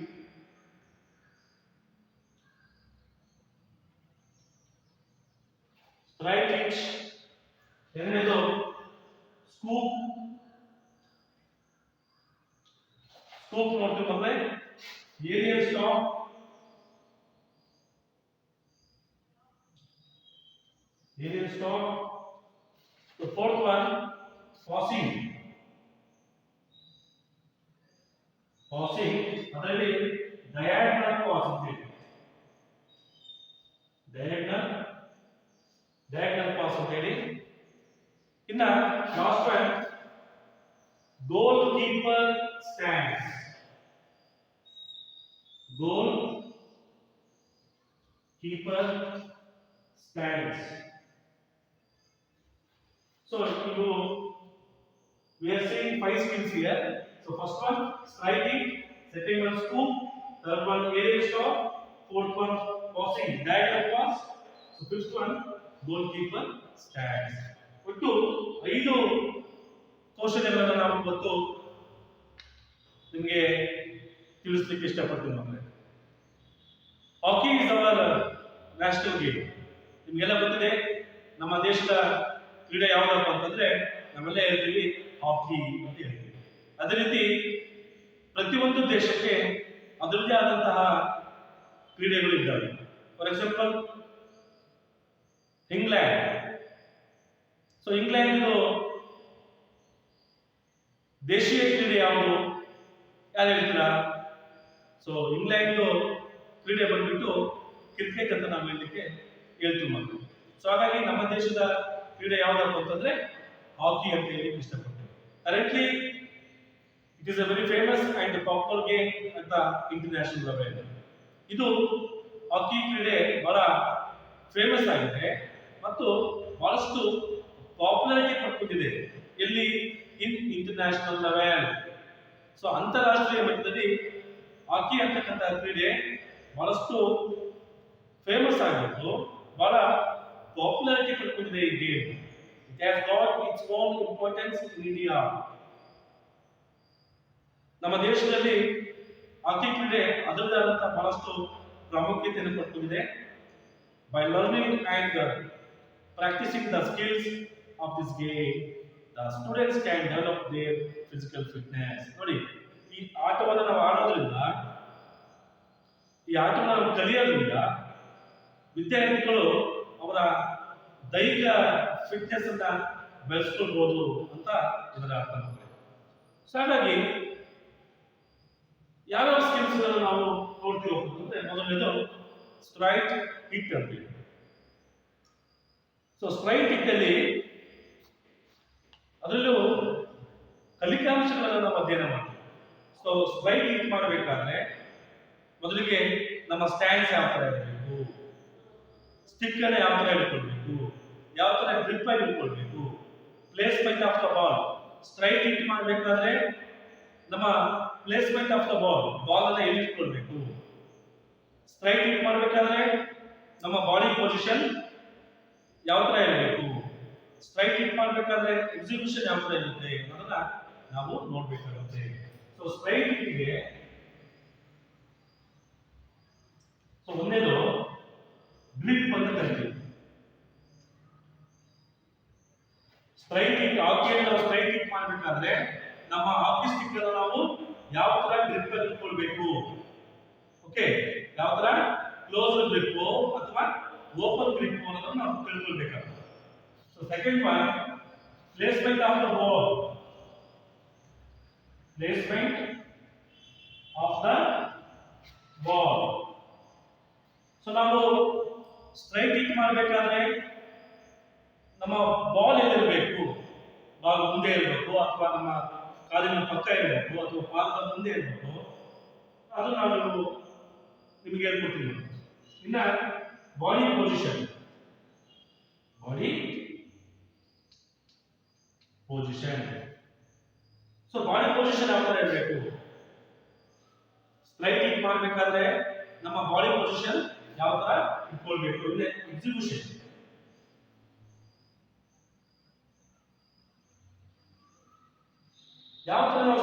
ಸ್ಟ್ರೈಕ್ ಹಿಚ್, ಎರಡನೇದು ಸ್ಕೂಪ್. ಸ್ಕೂಪ್ ನೋಡ್ತೀವಿ ಮತ್ತೆ aerial stop, aerial stop. The fourth one, passing. Passing, ಅದರಲ್ಲಿ diagonal pass ಅಂತ ಹೇಳಿ, diagonal pass ಅಂತ ಹೇಳಿ. ಇನ್ನ last one, goal keeper stands. Goal keeper stands. So we are seeing 5 skills here. So first one striking, second one scoop, third one aerial stop, fourth one passing, diagonal pass, so fifth one goalkeeper stands. ಒಟ್ಟು 5 ಕೌಶಲ್ಯಗಳನ್ನು ನಾವು ಇವತ್ತು ನಿಮಗೆ ತಿಳಿಸಲಿಕ್ಕೆ ಇಷ್ಟಪಡ್ತೀನಿ ಮಕ್ಕಳೇ. ಹಾಕಿ is our national game. ನಿಮಗೆಲ್ಲ ಗೊತ್ತಿದೆ ನಮ್ಮ ದೇಶದ ಕ್ರೀಡೆ ಯಾವುದಪ್ಪ ಅಂತಂದ್ರೆ ನಾವೆಲ್ಲ ಹೇಳ್ತೀವಿ ಹಾಕಿ ಅಂತ ಹೇಳ್ತೀವಿ. ಅದೇ ರೀತಿ ಪ್ರತಿಯೊಂದು ದೇಶಕ್ಕೆ ಅದರದ್ದೇ ಆದಂತಹ ಕ್ರೀಡೆಗಳು ಇದ್ದಾವೆ. For example England. So England ದೇಶೀಯ ಕ್ರೀಡೆ ಯಾವುದು, ಯಾರು ಹೇಳ್ತೀರಾ? ಸೊ ಇಂಗ್ಲೆಂಡ್ ಕ್ರೀಡೆ ಬಂದ್ಬಿಟ್ಟು ಕ್ರಿಕೆಟ್ ಅಂತ ನಾವು ಹೇಳಲಿಕ್ಕೆ ಹೇಳ್ತೀವಿ ಮಕ್ಕಳು. ಸೊ ಹಾಗಾಗಿ ನಮ್ಮ ದೇಶದ ಕ್ರೀಡೆ ಯಾವುದಪ್ಪ ಅಂತಂದ್ರೆ ಹಾಕಿ ಅಂತ ಹೇಳಿ ಇಷ್ಟಪಡ್ತೇವೆ. Currently it is a very famous and popular game ಅಂತ ಇಂಟರ್ನ್ಯಾಷನಲ್ ಲೆವೆಲ್. ಇದು ಹಾಕಿ ಕ್ರೀಡೆ ಬಹಳ ಫೇಮಸ್ ಆಗಿದೆ ಮತ್ತು ಬಹಳಷ್ಟು ಪಾಪ್ಯುಲಾರಿಟಿ ಪಡ್ಕೊಂಡಿದೆ. ಎಲ್ಲಿ? ಇನ್ ಇಂಟರ್ನ್ಯಾಷನಲ್ ಲೆವೆಲ್. ಸೊ ಅಂತಾರಾಷ್ಟ್ರೀಯ ಮಟ್ಟದಲ್ಲಿ ಹಾಕಿ ಅಂತಕ್ಕಂಥ ಕ್ರೀಡೆ ಬಹಳಷ್ಟು ಫೇಮಸ್ ಆಗಿದ್ದು ಬಹಳ ಪಾಪ್ಯುಲಾರಿಟಿ ಪಡ್ಕೊಂಡಿದೆ ಈ game. It has got its own importance in India. ನಮ್ಮ ದೇಶದಲ್ಲಿ ಹಾಕಿ ಕ್ರೀಡೆ ಅದರದೇ ಆದಂತಹ ಬಹಳಷ್ಟು ಪ್ರಾಮುಖ್ಯತೆಯನ್ನು ಪಡ್ಕೊಂಡಿದೆ. By learning and practising the skills of this game, the students can develop their physical fitness. ನೋಡಿ, ಈ ಆಟವನ್ನು ನಾವು ಆಡೋದ್ರಿಂದ, ಈ ಆಟವನ್ನು ನಾವು ಕಲಿಯೋದ್ರಿಂದ ವಿದ್ಯಾರ್ಥಿಗಳು ಅವರ ದೈಹಿಕ ಫಿಟ್ನೆಸ್ ಅನ್ನ ಬೆಳೆಸ್ಕೊಳ್ಬಹುದು ಅಂತ ಇದರ ಅರ್ಥ. ಸೊ ಹಾಗಾಗಿ ಯಾವ್ಯಾವ ಸ್ಕಿಲ್ಸ್ ನಾವು ನೋಡ್ತೀವಿ ಅಂತಂದ್ರೆ, ಮೊದಲನೇದು ಸ್ಟ್ರೈಟ್ ಹಿಟ್ ಅಂತೀವಿ. ಸೊ ಸ್ಟ್ರೈಟ್ ಹಿಟ್ ಅಲ್ಲಿ ಅದರಲ್ಲೂ ಕಲಿಕಾಂಶಗಳನ್ನು ನಾವು ಅಧ್ಯಯನ ಮಾಡ್ತೀವಿ. ಸೊ ಸ್ಟ್ರೈಟ್ ಹಿಟ್ ಮಾಡಬೇಕಾದ್ರೆ ಮೊದಲಿಗೆ ನಮ್ಮ ಸ್ಟ್ಯಾಂಡ್ಸ್ ಯಾವ ತರ ಇರಬೇಕು, ಸ್ಟಿಕ್ ಅನ್ನು ಯಾವ ತರ ಇಟ್ಕೊಳ್ಬೇಕು, ಯಾವ ತರ ಗ್ರಿಪ್ ಆಗಿ ಇಟ್ಕೊಳ್ಬೇಕು, placement of the ball. Straight hit ಮಾಡಬೇಕಾದ್ರೆ ನಮ್ಮ placement of the ball, ball ಅನ್ನ ಎಲ್ಲಿ ಇಟ್ಕೊಳ್ಬೇಕು. ಸ್ಟ್ರೈಟ್ ಹಿಟ್ ಮಾಡಬೇಕಾದ್ರೆ ನಮ್ಮ ಬಾಡಿ ಪೊಸಿಷನ್ ಯಾವ ತರ ಇರಬೇಕು. ಸ್ಟ್ರೈಟ್ ಹಿಟ್ ಮಾಡಬೇಕಾದ್ರೆ ಎಕ್ಸಿಕ್ಯೂಷನ್ ಯಾವ ತರ ಇರುತ್ತೆ ಅನ್ನೋದನ್ನ ನಾವು ನೋಡ್ಬೇಕಾಗುತ್ತೆ. ಸೊ ಸ್ಟ್ರೈಟ್ ಕಿಕ್ಗೆ ಸೊ ಒಂದೇದು ಗ್ರಿಪ್ ಅಂತ ಕರಿತೀವಿ. ಸ್ಟ್ರೈಟ್ ಕಿಕ್ ಹಾಕಿಯಲ್ಲಿ ನಾವು ಸ್ಟ್ರೈಟ್ ಕಿಕ್ ಮಾಡಬೇಕಾದ್ರೆ ನಮ್ಮ ಹಾಕಿ ಸ್ಟಿಕ್ ಅನ್ನು ನಾವು ಯಾವ ತರ ಗ್ರಿಪ್ ಅಲ್ಲಿ ಇಟ್ಕೊಳ್ಬೇಕು, ಓಕೆ, ಯಾವ ತರ ಕ್ಲೋಸ್ ಗ್ರಿಪ್ ಅಥವಾ ಓಪನ್ ಗ್ರಿಪ್ ಅನ್ನೋದನ್ನ ನಾವು ತಿಳ್ಕೊಳ್ಬೇಕಾಗುತ್ತೆ. So second one, placement of the ball. Placement of the ball. So ನಾವು ಸ್ಟ್ರೈಟ್ ಕಿಕ್ ಮಾಡಬೇಕಾದ್ರೆ ನಮ್ಮ ಬಾಲ್ ಎಲ್ಲಿರಬೇಕು, ಬಾಲ್ ಮುಂದೆ ಇರಬೇಕು ಅಥವಾ ನಮ್ಮ ಕಾಲಿನ ಪಕ್ಕ ಇರಬೇಕು ಅಥವಾ ಪಾದದ ಮುಂದೆ ಇರಬೇಕು, ಅದು ನಾವು ನಿಮಗೆ ಹೇಳ್ಕೊಡ್ತೀನಿ. ಇನ್ನ body position. Body position. So body position ಯಾವ ತರ ಇರಬೇಕು, ಸ್ಟ್ರೈಟ್ ಕಿಕ್ ಮಾಡಬೇಕಾದ್ರೆ ನಮ್ಮ ಬಾಡಿ ಪೊಸಿಷನ್ ಯಾವ ತರ ಇಟ್ಕೊಳ್ಬೇಕು, ಅಂದ್ರೆ ಎಕ್ಸಿಕ್ಯೂಷನ್. ಯಾವ ತರ ನಾವು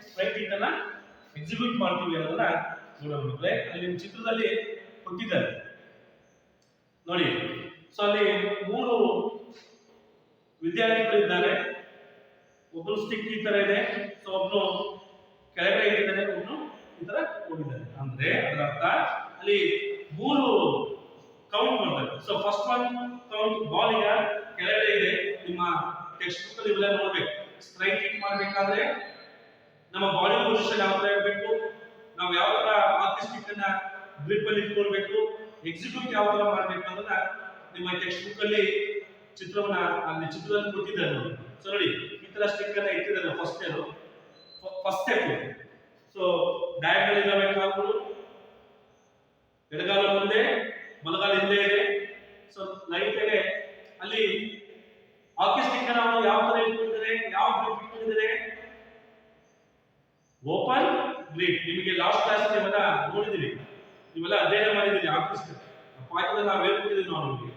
ಸ್ಟ್ರೈಟ್ ಕಿಕ್ ಅನ್ನ ಎಕ್ಸಿಕ್ಯೂಟ್ ಮಾಡ್ತೀವಿ ಅನ್ನೋದನ್ನ ನೋಡೋಣ. ಅಲ್ಲಿ ಚಿತ್ರದಲ್ಲಿ ಕೊಟ್ಟಿದ್ದಾರೆ ನೋಡಿ. ಸೊ ಅಲ್ಲಿ 3 ವಿದ್ಯಾರ್ಥಿಗಳು ಇದ್ದಾರೆ. ಒಬ್ಬರು ಸ್ಟಿಕ್ ಈ ತರ ಇದೆ, ಸೊ ಒಬ್ರು ಕೆಳಗಡೆ ಇಟ್ಟಿದ್ದಾರೆ, ಒಬ್ರು ಈ ತರ ಹೋಗಿದ್ದಾರೆ. ಅಂದ್ರೆ ಅದರ ಅರ್ಥ ಅಲ್ಲಿ 3 ಕೌಂಟ್ ಮಾಡ್ತಾರೆ. So first one count ball ಈಗ ಕೆಳಗಡೆ ಇದೆ. ನಿಮ್ಮ ಟೆಕ್ಸ್ಟ್ ಬುಕ್ ಅಲ್ಲಿ ಇವೆಲ್ಲ ನೋಡ್ಬೇಕು. ಸ್ಟ್ರೈಟ್ ಕಿಕ್ ಮಾಡಬೇಕಾದ್ರೆ ನಮ್ಮ ಬಾಡಿ ಪೊಸಿಷನ್ ಯಾವ ತರ ಇರಬೇಕು, ನಾವು ಯಾವ ತರ ಹಾಕಿ ಸ್ಟಿಕ್ ಅನ್ನ ಗ್ರಿಪ್ ಅಲ್ಲಿ ಇಟ್ಕೊಳ್ಬೇಕು, ಎಕ್ಸಿಕ್ಯೂಟ್ ಯಾವ ತರ ಮಾಡಬೇಕು ಅನ್ನೋದನ್ನ ನಿಮ್ಮ ಟೆಕ್ಸ್ಟ್ ಬುಕ್ ಅಲ್ಲಿ ಚಿತ್ರವನ್ನ ಅಲ್ಲಿ ಚಿತ್ರದಲ್ಲಿ ಕೊಟ್ಟಿದ್ದಾರೆ ನೋಡಿ. ಸೊ ನೋಡಿ, ಈ ತರ ಸ್ಟಿಕ್ ಅನ್ನ ಇಟ್ಟಿದ್ದಾರೆ. First step. ಸೊ ಡಯಾಗ್ನಲ್ ಇದಾವೆ ಕಾಲುಗಳು, ಎಡಗಾಲ ಮುಂದೆ ಬಲಗಾಲ ಹಿಂದೆ ಇದೆ. ಸೊ ಲೈಟ್ ಆಗಿ ಅಲ್ಲಿ ಹಾಕಿ ಸ್ಟಿಕ್ ಅನ್ನ ನಾವು ಯಾವ ತರ ಇಟ್ಕೊಂಡಿದ್ದಾರೆ, ಯಾವ ಗ್ರಿಪ್ ಇಟ್ಕೊಂಡಿದ್ದಾರೆ, ಓಪನ್ ಗ್ರಿಪ್. ನಿಮಗೆ ಲಾಸ್ಟ್ ಕ್ಲಾಸ್ ಇವೆಲ್ಲ ನೋಡಿದಿರಿ, ಇವೆಲ್ಲ ಅಧ್ಯಯನ ಮಾಡಿದಿರಿ. ಹಾಕಿ ಸ್ಟಿಕ್ ಪಾಠದಲ್ಲಿ ನಾವು ಹೇಳ್ಕೊಟ್ಟಿದ್ದೀವಿ ನಾವು ನಿಮಗೆ.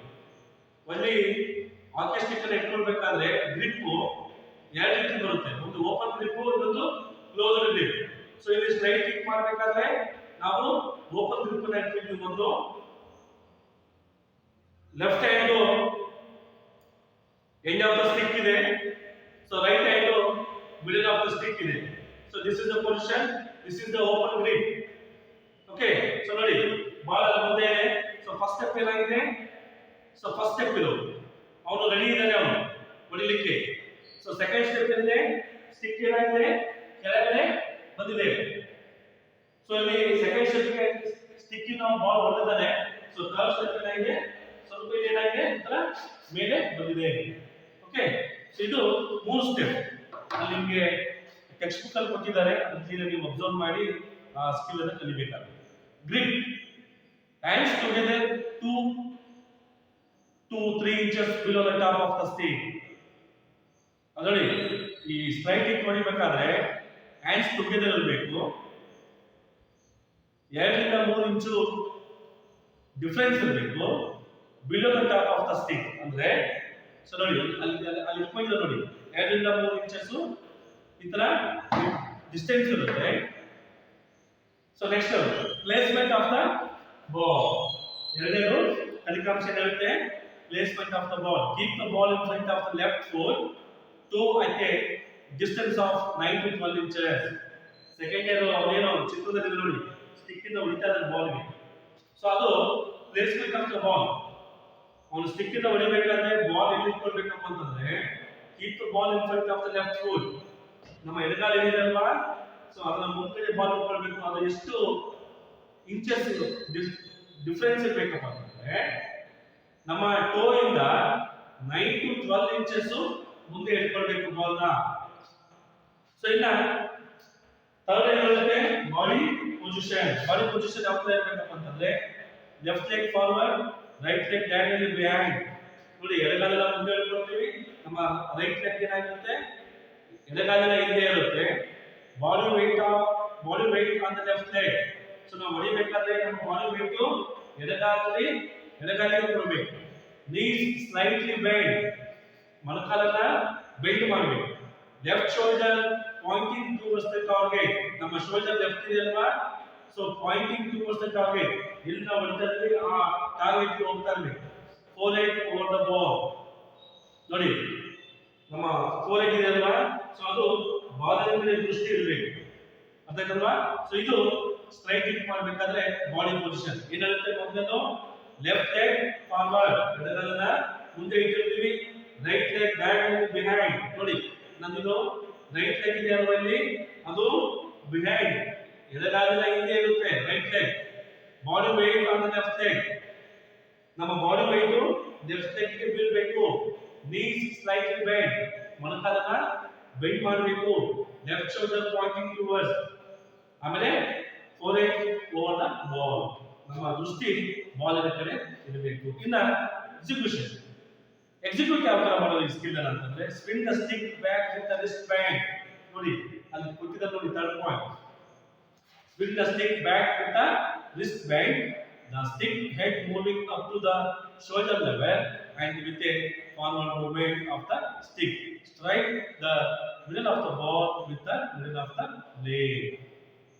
ಅಲ್ಲಿ ಹಾಕಿ ಸ್ಟಿಕ್ ಅನ್ನ ಇಟ್ಕೊಳ್ಬೇಕಾದ್ರೆ ಗ್ರಿಪ್ 2 ರೀತಿ ಬರುತ್ತೆ. ಒಂದು ಓಪನ್ ಗ್ರಿಪ್, ಇನ್ನೊಂದು ಕ್ಲೋಸ್ಡ್ ಗ್ರಿಪ್. ಸೊ ಇಲ್ಲಿ ಸ್ಟ್ರೈಟ್ ಕಿಕ್ ಮಾಡಬೇಕಾದ್ರೆ ನಾವು ಓಪನ್ ಗ್ರಿಪ್ ಅನ್ನ ಇಟ್ಕೊಳ್ತೀವಿ. ಒಂದು left hand end of the stick ಇದೆ, so right hand middle of the stick ಇದೆ. So this is the position, this is the open grip. Okay, so ನೋಡಿ ball ಅಲ್ಲಿ ಮುಂದೆ ಇದೆ. ಸೊ ಫಸ್ಟ್ ಸ್ಟೆಪ್ ಏನಾಗಿದೆ, ಸೊ ಫಸ್ಟ್ ಸ್ಟೆಪ್ ಇದು ಅವನು ready ಇದ್ದಾನೆ ಅವನು ಹೊಡಿಲಿಕ್ಕೆ. ಸೊ ಸೆಕೆಂಡ್ ಸ್ಟೆಪ್ ಏನಿದೆ, ಸ್ಟಿಕ್ ಏನಾಗಿದೆ ಕೆಳಗಡೆ ಬಂದಿದೆ. ಸೊ ಇಲ್ಲಿ ಸೆಕೆಂಡ್ ಸ್ಟೆಪ್ ಗೆ ಸ್ಟಿಕ್ ಇನ ಬಾಲ್ ಹೊಡೆದಿದ್ದಾನೆ. ಸೊ ಥರ್ಡ್ ಸ್ಟೆಪ್ ಏನಾಗಿದೆ, ಸ್ವಲ್ಪ ಇಲ್ಲಿ ಏನಾಗಿದೆ ಈ ತರ ಮೇಲೆ ಬಂದಿದೆ. ಓಕೆ, ಸೊ ಇದು 3 ಸ್ಟೆಪ್ ಅಲ್ಲಿ ನಿಮಗೆ ಟೆಕ್ಸ್ಟ್ ಬುಕ್ ಅಲ್ಲಿ ಕೊಟ್ಟಿದ್ದಾರೆ. ಅದನ್ನ ನೀವು ಅಬ್ಸರ್ವ್ ಮಾಡಿ ಆ ಸ್ಕಿಲ್ ಅನ್ನು ಕಲಿಬೇಕಾಗುತ್ತೆ. Grip, hands together 2 to 3 inches below the top of the stick. ಅದರಲ್ಲಿ ಈ ಸ್ಟ್ರೈಟ್ ಕಿಕ್ ಹೊಡಿಬೇಕಾದ್ರೆ ಹ್ಯಾಂಡ್ಸ್ ಟುಗೆದರ್ ಇರಬೇಕು. 2 ರಿಂದ 3 ಇಂಚು ಡಿಫರೆನ್ಸ್ ಇರಬೇಕು below the top of the stick. ಅಂದ್ರೆ ಸೊ ನೋಡಿ ಅಲ್ಲಿ ಇಟ್ಕೊಂಡಿದ್ದಾರೆ ನೋಡಿ, 2 ರಿಂದ 3 ಇಂಚಸ್ ಈ ತರ ಡಿಸ್ಟೆನ್ಸ್ ಇರುತ್ತೆ. So next placement of the ball. ಎರಡನೇದು ಫಲಿತಾಂಶ ಏನಿರುತ್ತೆ, placement of the ball. Keep the ball in front of the left foot to at a distance of 9 to 12 inches. Second year ಅವನೇನೋ ಚಿತ್ರದಲ್ಲಿ ನೋಡಿ ಸ್ಟಿಕ್ ಇಂದ ಹೊಡಿತಾ ಇದ್ದಾನೆ ಬಾಲ್ಗೆ. ಸೊ ಅದು ಪ್ಲೇಸ್ಮೆಂಟ್ ಆಫ್ ದ ಬಾಲ್. ಅವನು ಸ್ಟಿಕ್ ಇಂದ ಹೊಡಿಬೇಕಾದ್ರೆ ಬಾಲ್ ಎಲ್ಲಿ ಇಟ್ಕೊಳ್ಬೇಕಪ್ಪ ಅಂತಂದ್ರೆ keep the ball in front of the left foot. ನಮ್ಮ ಎಡಗಾಲ ಏನಿದೆ ಅಲ್ವಾ, ಸೊ ಅದನ್ನ ಮುಂದೆ ಬಾಲ್ ಇಟ್ಕೊಳ್ಬೇಕು. ಅದು ಎಷ್ಟು ಇಂಚಸ್ ಡಿಫರೆನ್ಸ್ ಇರಬೇಕಪ್ಪ ಅಂತಂದ್ರೆ ನಮ್ಮ ಟೋ ಇಂದ 9 to 12 ಇಂಚಸ್ ಮುಂದೆ ಇಟ್ಕೊಳ್ಬೇಕು ಬಾಲ್ನ. ಸೊ ಇನ್ನ ಥರ್ಡ್ ಏನಿರುತ್ತೆ, ಬಾಡಿ ಪೊಸಿಷನ್. ಬಾಡಿ ಪೊಸಿಷನ್ ಯಾವ ತರ ಇರಬೇಕಪ್ಪ ಅಂತಂದ್ರೆ left leg forward, right leg diagonally behind. ನೋಡಿ ಎಡಗಾಲ ಮುಂದೆ ಇಟ್ಕೊಳ್ತೀವಿ, ನಮ್ಮ ರೈಟ್ ಲೆಗ್ ಏನಾಗಿರುತ್ತೆ ಎಡಗಾಲಿನ ಹಿಂದೆ ಇರುತ್ತೆ. Body weight on the left leg. So ನಾವು ಹೊಡಿಬೇಕಾದ್ರೆ ನಮ್ಮ ಬಾಡಿ weight ಎಡಗಾಲಿಗೆ ಕೊಡಬೇಕು. Knees slightly bend. ಮೊಣಕಾಲನ್ನ ಬೆಂಡ್ ಮಾಡಬೇಕು. Left shoulder pointing towards the target. ನಮ್ಮ ಶೋಲ್ಡರ್ ಲೆಫ್ಟ್ ಇದೆ ಅಲ್ವಾ, so pointing towards the target. ಇಲ್ಲಿ ನಾವು ಹೊಡಿತಾ ಇದ್ದೀವಿ ಆ ಟಾರ್ಗೆಟ್ ಗೆ ಹೋಗ್ತಾ ಇರ್ಬೇಕು. Forehead over the ball. ನೋಡಿ ನಮ್ಮ ಫೋರ್ ಹೆಡ್ ಇದೆ ಅಲ್ವಾ, ಸೊ ಅದು ಬಾಲ್ ಮೇಲೆ ದೃಷ್ಟಿ ಇರಬೇಕು, ಅರ್ಥಾಯ್ತಲ್ವಾ. ಸೊ ಇದು ಸ್ಟ್ರೈಟ್ ಹಿಟ್ ಮಾಡಬೇಕಾದ್ರೆ ಬಾಡಿ ಪೊಸಿಷನ್ ಏನಾಗುತ್ತೆ, ಮೊದಲು ಲೆಫ್ಟ್ ಲೆಗ್ ಫಾರ್ವರ್ಡ್, ಎಡಗಾಲನ್ನ ಮುಂದೆ ಇಟ್ಟಿರ್ತೀವಿ, right leg back and behind. ನೋಡಿ ನಮ್ದು ರೈಟ್ ಲೆಗ್ ಇದೆ ಅಲ್ವಾ, ಇಲ್ಲಿ ಅದು ಬಿಹೈಂಡ್, ಎಡಗಾಲಿನ ಹಿಂದೆ ಇರುತ್ತೆ right leg. Body weight on the left leg. ನಮ್ಮ ಬಾಡಿ ವೆಯ್ಟ್ ಲೆಫ್ಟ್ ಲೆಗ್ ಗೆ ಬೀಳಬೇಕು. ನೀಸ್ ಸ್ಲೈಟ್ಲಿ ಬೆಂಡ್, ಮೊಣಕಾಲನ್ನ ಬೆಂಡ್ ಮಾಡಬೇಕು. ಲೆಫ್ಟ್ ಶೋಲ್ಡರ್ ಪಾಯಿಂಟಿಂಗ್ ಟುವರ್ಡ್ಸ್, ಆಮೇಲೆ forehead over the ball. ನಮ್ಮ ದೃಷ್ಟಿ ಬಾಲ್ ಕಡೆ ಇರಬೇಕು. ಇನ್ನ ಎಕ್ಸಿಕ್ಯೂಷನ್, ಎಕ್ಸಿಕ್ಯೂಟ್ ಯಾವ ತರ ಮಾಡೋದು ಈ ಸ್ಕಿಲ್ ಅಂತಂದ್ರೆ, spin the stick back with the wrist band. ನೋಡಿ ಅಲ್ಲಿ ಕೊಟ್ಟಿದ್ದಾರೆ ನೋಡಿ, third point. Spin the stick back with the wrist band, the stick head moving up to the shoulder level and with a forward movement of the stick. Strike the middle of the ball with the middle of the blade.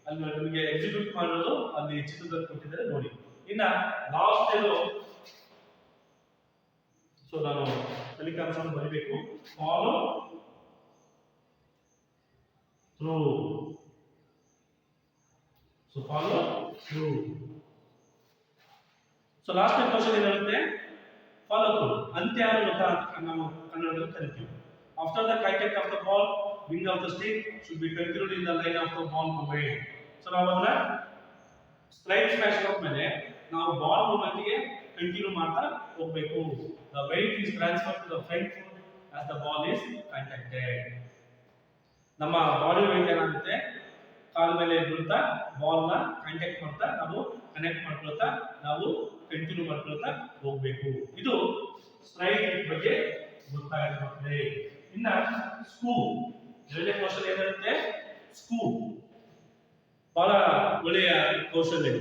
ಅಲ್ಲಿ ನಿಮಗೆ execute ಮಾಡೋದು ಅಲ್ಲಿ ಚಿತ್ರದಲ್ಲಿ ಕೊಟ್ಟಿದ್ದಾರೆ ನೋಡಿ. ಇನ್ನ last ಇದು, so ನಾನು ಫಲಿತಾಂಶವನ್ನು ಬರೀಬೇಕು. Follow through, so follow through. So last question ಏನಿರುತ್ತೆ, ಫಾಲೋ ಥ್ರೂ, ಅಂತ್ಯಾನುಗತ ಅಂತ ನಾವು ಕನ್ನಡದಲ್ಲಿ ಕರಿತೀವಿ. After the contact of the ball, wing of the stick should be continued in the line of the ball movement. So ನಾವು ಅದನ್ನ straight smash ಮೇಲೆ ನಾವು ball movement ಗೆ ಕಂಟಿನ್ಯೂ ಮಾಡ್ತಾ ಹೋಗಬೇಕು. The weight is transfer to the front foot as the ball is contacted. ನಮ್ಮ body weight ಏನಾಗುತ್ತೆ, ಕಾಲ ಮೇಲೆ ಬೀಳ್ತಾ ಬಾಲ್ ನ ಕಾಂಟ್ಯಾಕ್ಟ್ ಮಾಡ್ತಾ ನಾವು ಕನೆಕ್ಟ್ ಮಾಡ್ಕೊಳ್ತಾ ನಾವು ಕಂಟಿನ್ಯೂ ಮಾಡ್ಕೊಳ್ತಾ ಹೋಗ್ಬೇಕು. ಇದು ಸ್ಟ್ರೈಟ್ ಹಿಟ್ ಬಗ್ಗೆ ಗೊತ್ತಾಗುತ್ತೆ. ಇನ್ನ ಸ್ಕೂಪ್, ಎರಡನೇ ಕ್ವಶನ್ ಏನಿರುತ್ತೆ, ಸ್ಕೂಪ್ ಬಹಳ ಒಳ್ಳೆಯ ಕೌಶಲ್ಯ ಇದೆ.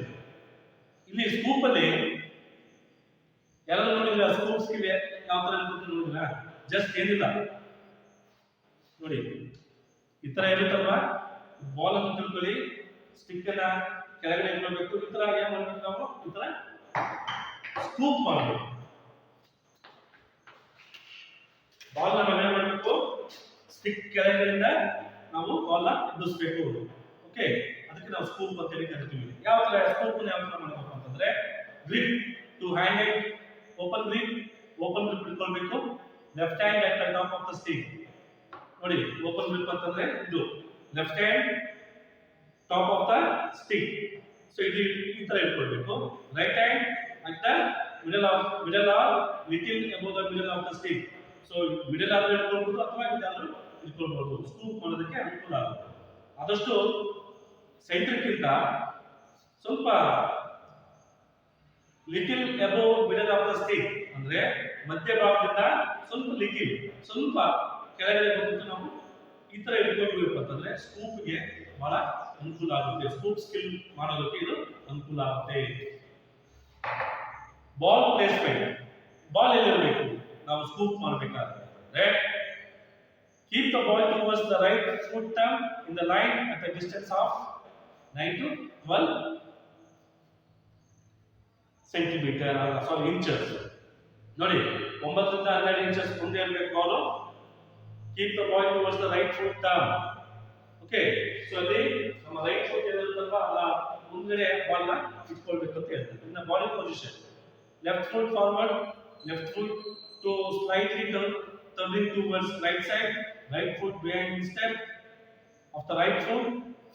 ಇಲ್ಲಿ ಸ್ಕೂಪ್ ಅಲ್ಲಿ ಯಾರು ನೋಡಿದ್ರ, ಸ್ಕೂಪ್ ಸ್ಕಿಲ್ ಯಾವ ತರ ಇರುತ್ತೆ ನೋಡಿದ್ರ, ಜಸ್ಟ್ ಏನಿಲ್ಲ ನೋಡಿ ಈ ತರ ಇರುತ್ತಲ್ವಾ, ಬಾಲ್ ಅನ್ನು ತಿಳ್ಕೊಳ್ಳಿ, ಸ್ಟಿಕ್ ಅನ್ನ ಕೆಳಗಡೆ ಇಟ್ಕೊಳ್ಬೇಕು, ಈ ತರ ಏನ್ ಮಾಡ್ಬೇಕು ನಾವು, ಈ ತರ ಸ್ಕೂಪ್ ಮಾಡಬೇಕು. ಬಾಲ್ ನ ನಾವೇನ್ ಮಾಡಬೇಕು, ಸ್ಟಿಕ್ ಕೆಳಗಡೆಯಿಂದ ನಾವು ಬಾಲ್ ನ ಎಬ್ಬಿಸಬೇಕು. ಓಕೆ, ಅದಕ್ಕೆ ನಾವು ಸ್ಕೂಪ್ ಅಂತ ಹೇಳಿ ಕರಿತೀವಿ. ಯಾವ ತರ ಸ್ಕೂಪ್ ಯಾವ ತರ ಮಾಡಬೇಕು ಅಂತಂದ್ರೆ, grip to hand it, open grip ಇಟ್ಕೊಳ್ಬೇಕು. Left hand at the top of the stick. ನೋಡಿ ಓಪನ್ ಗ್ರಿಪ್ ಅಂತಂದ್ರೆ ಇದು left hand top of the stick. So ಇದು ಈ ತರ ಇಟ್ಕೊಳ್ಬೇಕು. Right hand at the middle or little above the middle of the stick. So middle ಆದ್ರೂ ಇಟ್ಕೊಳ್ಬಹುದು ಅಥವಾ ಇದಾದ್ರೂ ಇಟ್ಕೊಳ್ಬಹುದು. ಸ್ಕೂಪ್ ಮಾಡೋದಕ್ಕೆ ಅನುಕೂಲ ಆಗುತ್ತೆ. ಆದಷ್ಟು ಸೆಂಟ್ರಿಕ್ಕಿಂತ ಸ್ವಲ್ಪ little above middle of the stick ಅಂದ್ರೆ ಮಧ್ಯಭಾಗದಿಂದ ಸ್ವಲ್ಪ ಕೆಳಗಡೆ ಬಂದು ನಾವು ಈ ತರ ಇಟ್ಕೊಳ್ಬೇಕು ಅಂತಂದ್ರೆ ಸ್ಕೂಪ್ಗೆ ಬಹಳ ಅನುಕೂಲ ಆಗುತ್ತೆ. ಸ್ಕೂಪ್ ಸ್ಕಿಲ್ ಮಾಡೋದಕ್ಕೆ ಇದು ಅನುಕೂಲ ಆಗುತ್ತೆ. ಬಾಲ್ ಪ್ಲೇಸ್ಮೆಂಟ್, ಬಾಲ್ ಎಲ್ಲಿರಬೇಕು ನಾವು ಸ್ಕೂಪ್ ಮಾಡಬೇಕಾದ್ರೆ, keep the ball towards the right foot turn in the line at a distance of 9 to 12 centimetre, inches. ನೋಡಿ 9 ರಿಂದ 12 ಇಂಚಸ್ ಮುಂದೆ ಇರಬೇಕು ball. Keep the ball towards the right foot turn. Okay, so ಅಲ್ಲಿ ನಮ್ಮ right foot ಏನಿರುತ್ತಲ್ವಾ ಅಲ್ಲ ಮುಂದೆ ball ನ ಇಟ್ಕೊಳ್ಬೇಕು ಅಂತ ಹೇಳ್ತಾರೆ. ಇನ್ನ body position, left foot forward, left foot to slightly turning towards right side, right foot behind instep of the right foot,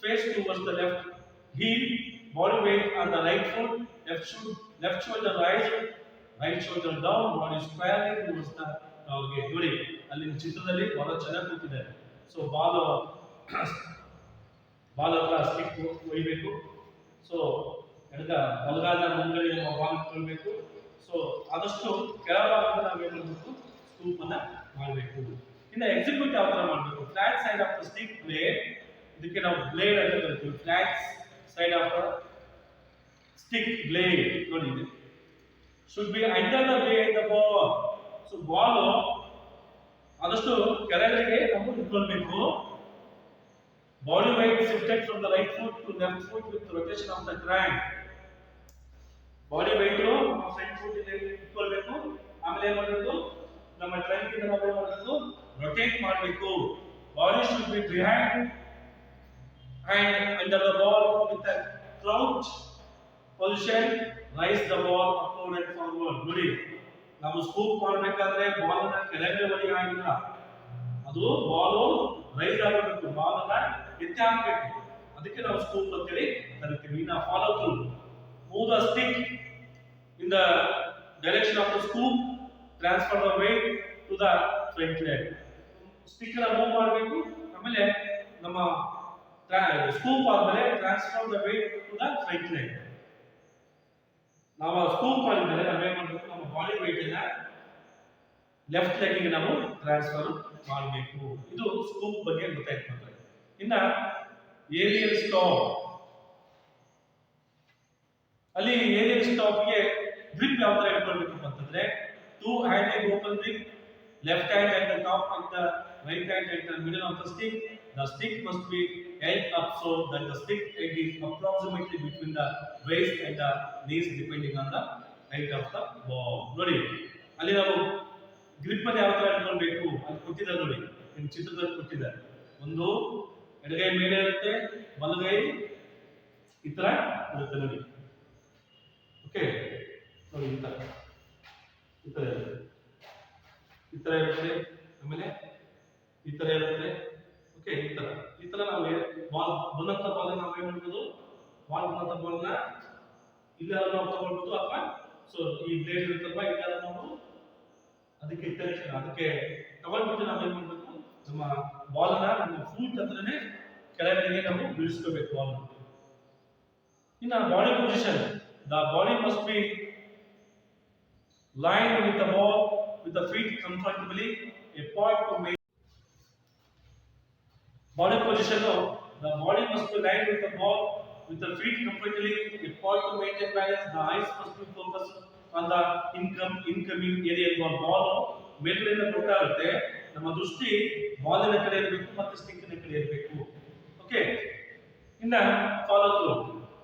face towards the left heel, body weight on the right foot, left shoulder raised, right shoulder down, body squarely towards the target. ನೋಡಿ ಅಲ್ಲಿ ಚಿತ್ರದಲ್ಲಿ ಬಹಳ ಚೆನ್ನಾಗಿ ಕೂತಿದೆ. So ball ಹತ್ರ stick ಒಯ್ಯಬೇಕು. So ಬಲಗಾಲ ಮುಂಗಡೆ ball ಇಟ್ಕೊಳ್ಬೇಕು. So ಆದಷ್ಟು ಕೆಳಭಾಗದಿಂದ ನಾವೇನು ಮಾಡಬೇಕು, ಸ್ಕೂಪ್ ಅನ್ನ ಮಾಡಬೇಕು. ಇನ್ನು ಎಕ್ಸಿಕ್ಯೂಟ್ ಯಾವ ತರ ಮಾಡಬೇಕು, flat side of the stick blade, ಇದಕ್ಕೆ ನಾವು ಬ್ಲೇಡ್ ಅಂತ ಕರಿತೀವಿ. Flat side of the stick blade ನೋಡಿ ಇದು should be under the blade the ball. So ball ಆದಷ್ಟು ಕೆಳಗಡೆಗೆ ನಾವು ಇಟ್ಕೊಳ್ಬೇಕು. Body weight shifted from the right foot to left foot with rotation of the crank. Body weight front foot ಇದೆ ಇಟ್ಕೊಳ್ಬೇಕು. ಆಮೇಲೆ ಏನು ಮಾಡಬೇಕು, ನಮ್ಮ ಟ್ರಂಕ್ ಇಂದ ನಾವು ಏನು ಮಾಡಬೇಕು, ರೊಟೇಟ್ ಮಾಡಬೇಕು. Body should be behind and under the ball with a crouch position, raise the ball upward and forward. ನೋಡಿ, ನಾವು ಸ್ಕೂಪ್ ಮಾಡಬೇಕಾದ್ರೆ ಬಾಲ್ ಅನ್ನ ಕೆಳಗೆ ಹೊಡೆಯಂಗಿಲ್ಲ, ಅದು ಬಾಲ್ ರೈಸ್ ಆಗಬೇಕು, ಬಾಲ್ ಅನ್ನ ಎತ್ತಿ ಹಾಕಬೇಕು. ಅದಕ್ಕೆ ನಾವು ಸ್ಕೂಪ್ ಅಂತ ಹೇಳಿ ಕರಿತೀವಿ. ನಾವು follow through, move the stick in the direction of the scoop, transfer the weight to the front leg. Stick ಅನ್ನ ಮೂವ್ ಮಾಡಬೇಕು. ಆಮೇಲೆ ನಮ್ಮ ಸ್ಕೂಪ್ ಆದ್ಮೇಲೆ transfer the weight to the front leg. ನಾವು ಸ್ಕೂಪ್ ಮಾಡಿದ್ಮೇಲೆ ನಾವೇನ್ ಮಾಡಬೇಕು, ನಮ್ಮ ಬಾಡಿ weight ಅನ್ನ ಲೆಫ್ಟ್ ಲೆಗ್ ಗೆ ನಾವು ಟ್ರಾನ್ಸ್ಫರ್ ಮಾಡಬೇಕು. ಇದು ಸ್ಕೂಪ್ ಬಗ್ಗೆ ಗೊತ್ತಾಯ್ತು. ಇನ್ನ ಏರಿಯಲ್ ಸ್ಟಾಪ್, ಅಲ್ಲಿ ಏರಿಯಲ್ ಸ್ಟಾಪ್ ಗೆ ಗ್ರಿಪ್ ಯಾವ ತರ ಇಟ್ಕೊಳ್ಬೇಕು ಅಂತಂದ್ರೆ, two handed open grip, left hand at the top and the right hand at the middle of the stick. The stick must be held up so that the stick end is approximately between the waist and the knees depending on the height of the ball. ನೋಡಿ, ಅಲ್ಲಿ ನಾವು grip ಅನ್ನು ಯಾವ ತರ ಇಟ್ಕೊಳ್ಬೇಕು ಅಂತ ಕೊಟ್ಟಿದ್ದಾರೆ. ನೋಡಿ, ನಿಮ್ಮ ಚಿತ್ರದಲ್ಲಿ ಕೊಟ್ಟಿದ್ದಾರೆ. ಒಂದು ಎಡಗೈ ಮೇಲೆ ಇರುತ್ತೆ, ಬಲಗೈ ಈ ತರ ಇರುತ್ತೆ. ನೋಡಿ, ಓಕೆ, ನೋಡಿ ಈ ತರ ಇರುತ್ತೆ, ಆಮೇಲೆ ಈ ತರ ಇರುತ್ತೆ. ಓಕೆ, ಈ ತರ ನಾವು ಬಾಲ್ ಬಂದಂತ ಬಾಲ್ ನಾವು ಏನ್ ಮಾಡ್ಬೋದು, ಬಾಲ್ ಬಂದಂತ ಬಾಲ್ ನ ಇಲ್ಲಿ ನಾವು ತಗೊಳ್ಬಹುದು, ಅಥವಾ ಸೊ ಈ ಬ್ಲೇಡ್ ಇರುತ್ತಲ್ವಾ, ಇಲ್ಲಿ ನಾವು ಅದಕ್ಕೆ ತಗೊಂಡ್ಬಿಟ್ಟು ನಾವು ಏನ್ ಮಾಡ್ಬೇಕು, ನಮ್ಮ ಬಾಲ್ ನ ನಮ್ಮ ಫೂಟ್ ಹತ್ರನೇ ಕೆಳಗಡೆಗೆ ನಾವು ಬೀಳಿಸ್ಕೋಬೇಕು ಬಾಲ್. ಇನ್ನ body position, the body must be lined with the ball with the feet comfortably, a point to make body position. The body must be lined with the ball with the feet comfortably, a point to maintain balance. The eyes must be focused on the incoming aerial ball. Ball ಮೇಲ್ಗಡೆಯಿಂದ ಕೊಟ್ಟಾಗುತ್ತೆ, ನಮ್ಮ ದೃಷ್ಟಿ ಬಾಲಿನ ಕಡೆ ಇರಬೇಕು ಮತ್ತು ಸ್ಟಿಕ್ನ ಕಡೆ ಇರಬೇಕು. Okay, ಇನ್ನ follow through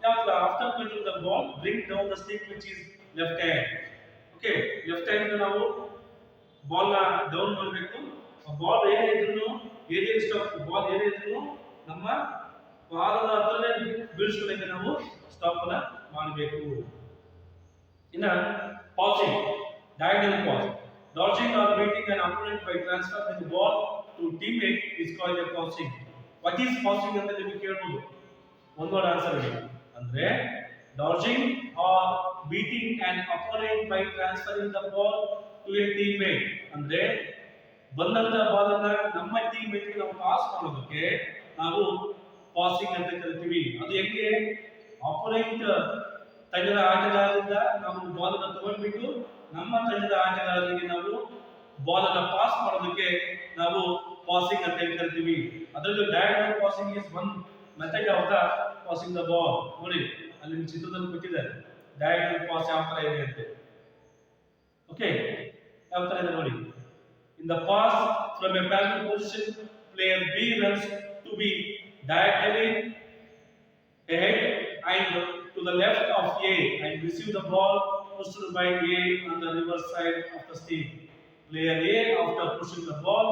ಯಾವ ತರ, after punching the ball bring down the stick which is left hand. Okay, left hand ನಾವು ಬಾಲ್ ನ ಡೌನ್ ಮಾಡಬೇಕು. ಬಾಲ್ ಏನೇ ಇದ್ರು, ಏರಿಯಲ್ ಸ್ಟಾಪ್ ಬಾಲ್ ಏನೇ ಇದ್ರು ನಮ್ಮ ಪಾದದ ಹತ್ರನೇ ಬೀಳಿಸ್ಕೊಳ್ಳೋಕೆ ನಾವು ಸ್ಟಾಪ್ ಅನ್ನ ಮಾಡಬೇಕು. ಇನ್ನ passing, diagonal pass, dodging or beating an opponent by transferring the ball to teammate is called a passing. What is passing ಅಂತ ನಿಮಗೆ ಕೇಳಬಹುದು. ಒಂದು ವರ್ಡ್ ಆನ್ಸರ್ ಇದೆ. ಅಂದ್ರೆ dodging or beating an opponent by transferring the ball to a teammate. ಅಂದ್ರೆ ಬಂದಂತ ball ಅನ್ನ ನಮ್ಮ ಟೀಮ್ಮೇಟ್ ಗೆ ನಾವು ಪಾಸ್ ಮಾಡೋದಕ್ಕೆ ನಾವು ಪಾಸಿಂಗ್ ಅಂತ ಕರಿತೀವಿ. ಅದು ಹೆಂಗೆ, ಅಪೋನೆಂಟ್ ತಂಡದ ಆಟಗಾರರಿಂದ ನಾವು ಬಾಲ್ ಅನ್ನು ತಗೊಂಡ್ಬಿಟ್ಟು ನಮ್ಮ ತಂಡದ ಆಟಗಾರರಿಗೆ ನಾವು ಬಾಲ್ ಅನ್ನು ಪಾಸ್ ಮಾಡೋದಕ್ಕೆ ನಾವು ಪಾಸಿಂಗ್ ಅಂತ ಕರಿತೀವಿ. ಅದರಲ್ಲೂ diagonal passing is one method of the passing the ball. ನೋಡಿ, ಅಲ್ಲಿ ಚಿತ್ರದಲ್ಲಿ ಕೊಟ್ಟಿದ್ದಾರೆ ಡಯಾgonal ಪಾಸ್ ಯಾವ ತರ ಇದೆ ಅಂತ. ಓಕೆ, ಯಾವ ತರ ಇದೆ ನೋಡಿ. In the pass from a parallel position, player B runs to be diagonally ahead and to the left of A and receive the ball pushed by A on the reverse side of the stick. Player A, after pushing the ball,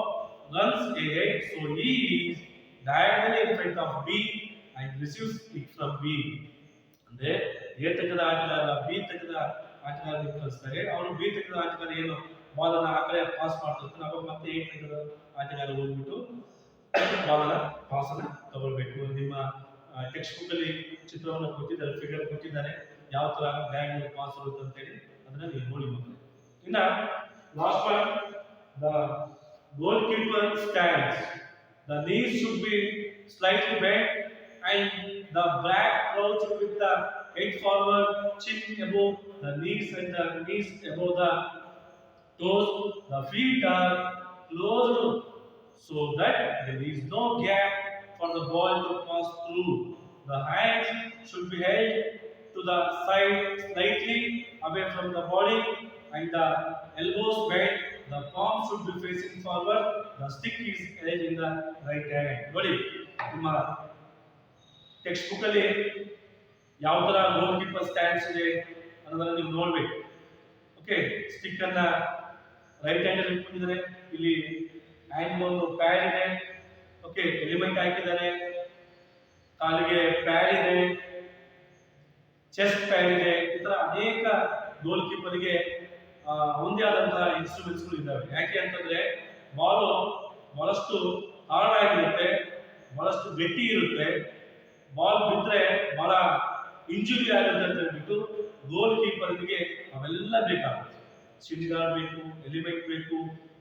runs ahead, so he is diagonally in front of B and receives it from B. ಅಂದ್ರೆ A ತಂಡದ ಆಟಗಾರ B ತಂಡದ ಆಟಗಾರರಿಗೆ ಕಳಿಸ್ತಾರೆ. ಅವರು B ತಂಡದ ಆಟಗಾರ ಏನು ಬಾಲ್ ಅನ್ನ ಆ ಕಡೆ ಪಾಸ್ ಮಾಡ್ತಿರ್ತಾರೆ, ಅವಾಗ ಮತ್ತೆ A ತಂಡದ ಆಟಗಾರ ಹೋಗ್ಬಿಟ್ಟು ಬಾಲ್ ಅನ್ನ ಪಾಸ್ ಅನ್ನ ತಗೊಳ್ಬೇಕು. ನಿಮ್ಮ ಟೆಕ್ಸ್ಟ್ ಬುಕ್ ಅಲ್ಲಿ ಚಿತ್ರವನ್ನು ಕೊಟ್ಟಿದ್ದಾರೆ, ಫಿಗರ್ ಕೊಟ್ಟಿದ್ದಾರೆ, ಯಾವ ತರ ಡಯಾgonal ಪಾಸ್ ಇರುತ್ತೆ ಅಂತ ಹೇಳಿ, ಅದನ್ನ ನೀವು ನೋಡಿ ಮಕ್ಕಳು. ಇನ್ನ last one, the goal keeper stands. The knees should be slightly bent and the back crouched with the head forward, chin above the knees and the knees above the toes. The feet are closed so that there is no gap for the ball to pass through. The hands should be held to the side slightly away from the body and the elbows bent the palm should be facing forward, the stick is held in the right hand. ನೋಡಿ ನಿಮ್ಮ text book ಅಲ್ಲಿ ಯಾವ ತರ ಗೋಲ್ keeper stands ಇದೆ ಅನ್ನೋದನ್ನ ನೀವು ನೋಡ್ಬೇಕು. Okay, stick ಅನ್ನ ರೈಟ್ ಹ್ಯಾಂಡ್ ಅಲ್ಲಿ ಇಟ್ಕೊಂಡಿದ್ದಾರೆ, ಇಲ್ಲಿ ಹ್ಯಾಂಡ್ ಒಂದು ಪ್ಯಾಡ್ ಇದೆ, ಓಕೆ, ಎಲಿಮೆಂಟ್ ಹಾಕಿದ್ದಾರೆ, ಕಾಲಿಗೆ ಪ್ಯಾಡ್ ಇದೆ, ಚೆಸ್ಟ್ ಪ್ಯಾಡ್ ಇದೆ. ಈ ತರ ಅನೇಕ ಗೋಲ್ ಕೀಪರ್ಗೆ ಒಂದೇ ಆದಂತಹ ಇನ್ಸ್ಟ್ರೂಮೆಂಟ್ಸ್ಗಳು ಇದ್ದಾವೆ. ಯಾಕೆ ಅಂತಂದ್ರೆ ಬಾಲ್ ಬಹಳಷ್ಟು ಹಾರ್ಡ್ ಆಗಿರುತ್ತೆ, ಬಹಳಷ್ಟು ಗಟ್ಟಿ ಇರುತ್ತೆ, ಬಾಲ್ ಬಿದ್ರೆ ಬಹಳ ಇಂಜುರಿ ಆಗುತ್ತೆ ಅಂತ ಹೇಳ್ಬಿಟ್ಟು ಗೋಲ್ ಕೀಪರ್ಗೆ ಅವೆಲ್ಲ ಬೇಕಾಗುತ್ತೆ. ಶಿನ್ ಗಾರ್ಡ್ ಬೇಕು, ಎಲಿಮೆಂಟ್ ಬೇಕು,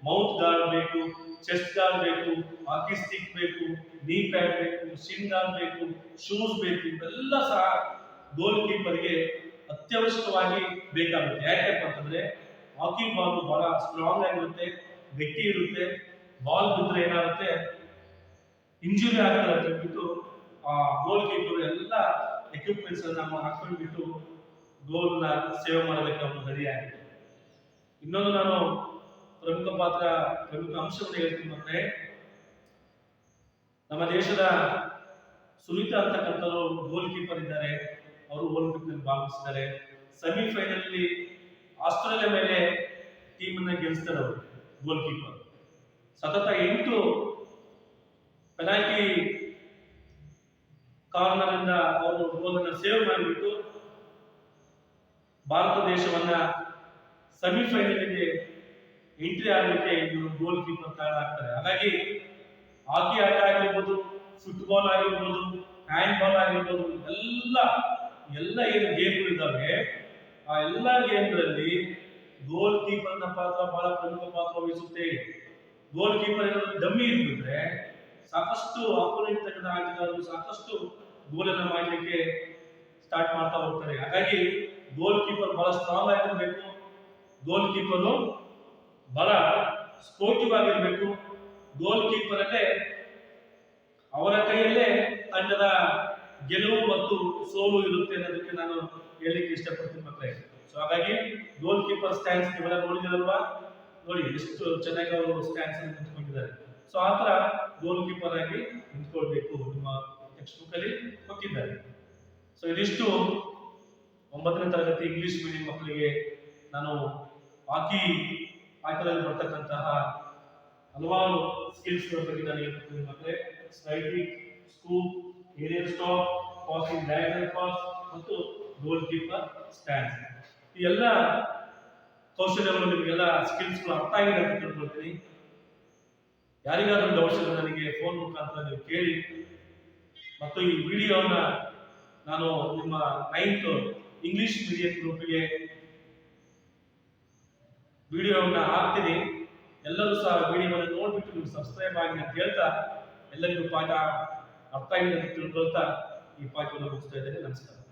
ಮೌತ್ ಗಾರ್ಡ್ ಬೇಕು, ಚೆಸ್ಟ್ ಗಾರ್ಡ್ ಬೇಕು, ಹಾಕಿ ಸ್ಟಿಕ್ ಬೇಕು, ನೀ ಪ್ಯಾಡ್ ಬೇಕು, ಶಿನ್ ಗಾರ್ಡ್ ಬೇಕು, ಶೂಸ್ ಬೇಕು. ಇವೆಲ್ಲ ಸಹ ಗೋಲ್ ಕೀಪರ್ಗೆ ಅತ್ಯವಶ್ಯಕವಾಗಿ ಬೇಕಾಗುತ್ತೆ. ಯಾಕಪ್ಪ ಅಂತಂದ್ರೆ ಹಾಕಿ ಬಾಲ್ ಬಹಳ ಸ್ಟ್ರಾಂಗ್ ಆಗಿರುತ್ತೆ, ಗಟ್ಟಿ ಇರುತ್ತೆ, ಬಾಲ್ ಬಿದ್ರೆ ಏನಾಗುತ್ತೆ ಇಂಜುರಿ ಆಗ್ತದೆ ಅಂತ ಹೇಳ್ಬಿಟ್ಟು ಗೋಲ್ ಕೀಪರ್ ಎಲ್ಲ ಎಕ್ವಿಪ್ಮೆಂಟ್ಸ್ ಅನ್ನ ಹಾಕೊಂಡ್ಬಿಟ್ಟು ಗೋಲ್ ನ ಸೇವ್ ಮಾಡೋದಕ್ಕೆ ಅವನು ರೆಡಿ ಆಗಿದೆ. ಇನ್ನೊಂದು ನಾನು ಪ್ರಮುಖ ಅಂಶವನ್ನು ಹೇಳ್ತೀನಿ ಅಂದ್ರೆ, ನಮ್ಮ ದೇಶದ ಸುನೀತಾ ಅಂತಕ್ಕಂಥವ್ರು ಗೋಲ್ ಕೀಪರ್ ಇದ್ದಾರೆ. ಅವರು ಒಲಿಂಪಿಕ್ ನಲ್ಲಿ ಭಾಗವಹಿಸಿದ್ದಾರೆ. ಸೆಮಿಫೈನಲ್ ಅಲ್ಲಿ ಆಸ್ಟ್ರೇಲಿಯಾ ಮೇಲೆ ಟೀಮ್ ಅನ್ನ ಗೆಲ್ಲಿಸ್ತಾರೆ ಅವರು ಗೋಲ್ ಕೀಪರ್. ಸತತ 8 ಪೆನಾಲ್ಟಿ ಕಾರ್ನರ್ ಇಂದ ಅವರು ಗೋಲ್ ಅನ್ನು ಸೇವ್ ಮಾಡಿಬಿಟ್ಟು ಭಾರತ ದೇಶವನ್ನ ಸೆಮಿಫೈನಲ್ಗೆ ಎಂಟ್ರಿ ಆಗಲಿಕ್ಕೆ ಇವರು ಗೋಲ್ ಕೀಪರ್ ಕಾರಣ ಆಗ್ತಾರೆ. ಹಾಗಾಗಿ ಹಾಕಿ ಆಟ ಆಗಿರ್ಬೋದು, ಫುಟ್ಬಾಲ್ ಆಗಿರ್ಬೋದು, ಹ್ಯಾಂಡ್ ಬಾಲ್ ಆಗಿರ್ಬೋದು, ಎಲ್ಲ ಏನು ಗೇಮ್ಗಳು ಇದ್ದಾವೆ ಆ ಎಲ್ಲ ಗೇಮ್ಗಳಲ್ಲಿ ಗೋಲ್ ಕೀಪರ್ ನ ಪಾತ್ರ ಬಹಳ ಪ್ರಮುಖ ಪಾತ್ರ ವಹಿಸುತ್ತೆ. ಗೋಲ್ ಕೀಪರ್ ಏನಾದ್ರು ಡಮ್ಮಿ ಇದ್ಬಿಟ್ರೆ ಸಾಕಷ್ಟು ಅಪೋನೆಂಟ್ ತೆಗೆದ ಆಟಗಾರರು ಸಾಕಷ್ಟು ಗೋಲ್ ಅನ್ನ ಮಾಡಲಿಕ್ಕೆ ಸ್ಟಾರ್ಟ್ ಮಾಡ್ತಾ ಹೋಗ್ತಾರೆ. ಹಾಗಾಗಿ ಗೋಲ್ ಕೀಪರ್ ಬಹಳ ಸ್ಟ್ರಾಂಗ್ ಆಗಿರ್ಬೇಕು, ಗೋಲ್ ಕೀಪರ್ ಬಹಳ ಸ್ಪೋರ್ಟಿವ್ ಆಗಿರ್ಬೇಕು. ಗೋಲ್ ಕೀಪರ್ ಅಲ್ಲೇ ಅವರ ಕೈಯಲ್ಲೇ ತಂಡದ ಗೆಲುವು ಮತ್ತು ಸೋಲು ಇರುತ್ತೆ ಅನ್ನೋದಕ್ಕೆ ನಾನು ಹೇಳಲಿಕ್ಕೆ ಇಷ್ಟಪಡ್ತೀನಿ ಮಕ್ಕಳೇ. ಸೊ ಹಾಗಾಗಿ ಗೋಲ್ ಕೀಪರ್ ಸ್ಟ್ಯಾಂಡ್ಸ್ ನೀವೆಲ್ಲ ನೋಡಿದಿರಲ್ವಾ, ನೋಡಿ ಎಷ್ಟು ಚೆನ್ನಾಗಿ ಅವರು ಸ್ಟ್ಯಾಂಡ್ಸ್ ಅನ್ನು ನಿಂತ್ಕೊಂಡಿದ್ದಾರೆ. ಸೊ ಆ ತರ ಗೋಲ್ ಕೀಪರ್ ಆಗಿ ನಿಂತ್ಕೊಳ್ಬೇಕು ನಿಮ್ಮ ಟೆಕ್ಸ್ಟ್ ಬುಕ್ ಅಲ್ಲಿ ಕೊಟ್ಟಿದ್ದಾರೆ. ಸೊ ಇದಿಷ್ಟು 9ನೇ ತರಗತಿ ಇಂಗ್ಲಿಷ್ ಮೀಡಿಯಂ ಮಕ್ಕಳಿಗೆ ನಾನು ಹಾಕಿ ಆಟದಲ್ಲಿ ಬರ್ತಕ್ಕಂತಹ ಹಲವಾರು ಸ್ಕಿಲ್ಸ್ ಬಗ್ಗೆ ನಾನು ಹೇಳ್ತೀನಿ ಮಕ್ಕಳೇ. Sliding, scoop, aerial stop, passing, diagonal pass ಮತ್ತು ಗೋಲ್ ಕೀಪರ್ ಸ್ಟ್ಯಾಂಡ್ಸ್. ಈ ಎಲ್ಲ ಕೌಶಲ್ಯಗಳು ನಿಮಗೆಲ್ಲ ಸ್ಕಿಲ್ಸ್ಗಳು ಅರ್ಥ ಆಗಿದೆ ಅಂತ ತಿಳ್ಕೊಳ್ತೀನಿ. ಯಾರಿಗಾದ್ರೂ ಡೌಟ್ಸ್ ಇದ್ರೆ ನನಗೆ ಫೋನ್ ಮುಖಾಂತರ ನೀವು ಕೇಳಿ. ಮತ್ತು ಈ ವಿಡಿಯೋನ ನಾನು ನಿಮ್ಮ 9th ಇಂಗ್ಲಿಷ್ ಮೀಡಿಯಂ ಗ್ರೂಪ್ಗೆ ವಿಡಿಯೋವನ್ನ ಹಾಕ್ತೀನಿ. ಎಲ್ಲರೂ ಸಹ ವಿಡಿಯೋವನ್ನು ನೋಡ್ಬಿಟ್ಟು ನೀವು ಸಬ್ಸ್ಕ್ರೈಬ್ ಆಗಿ ಅಂತ ಹೇಳ್ತಾ, ಎಲ್ಲರಿಗೂ ಪಾಠ ಅರ್ಥ ಆಗಿದೆ ಅಂತ ತಿಳ್ಕೊಳ್ತಾ ಈ ಪಾಠವನ್ನು ಮುಗಿಸ್ತಾ ಇದ್ದೇನೆ. ನಮಸ್ಕಾರ.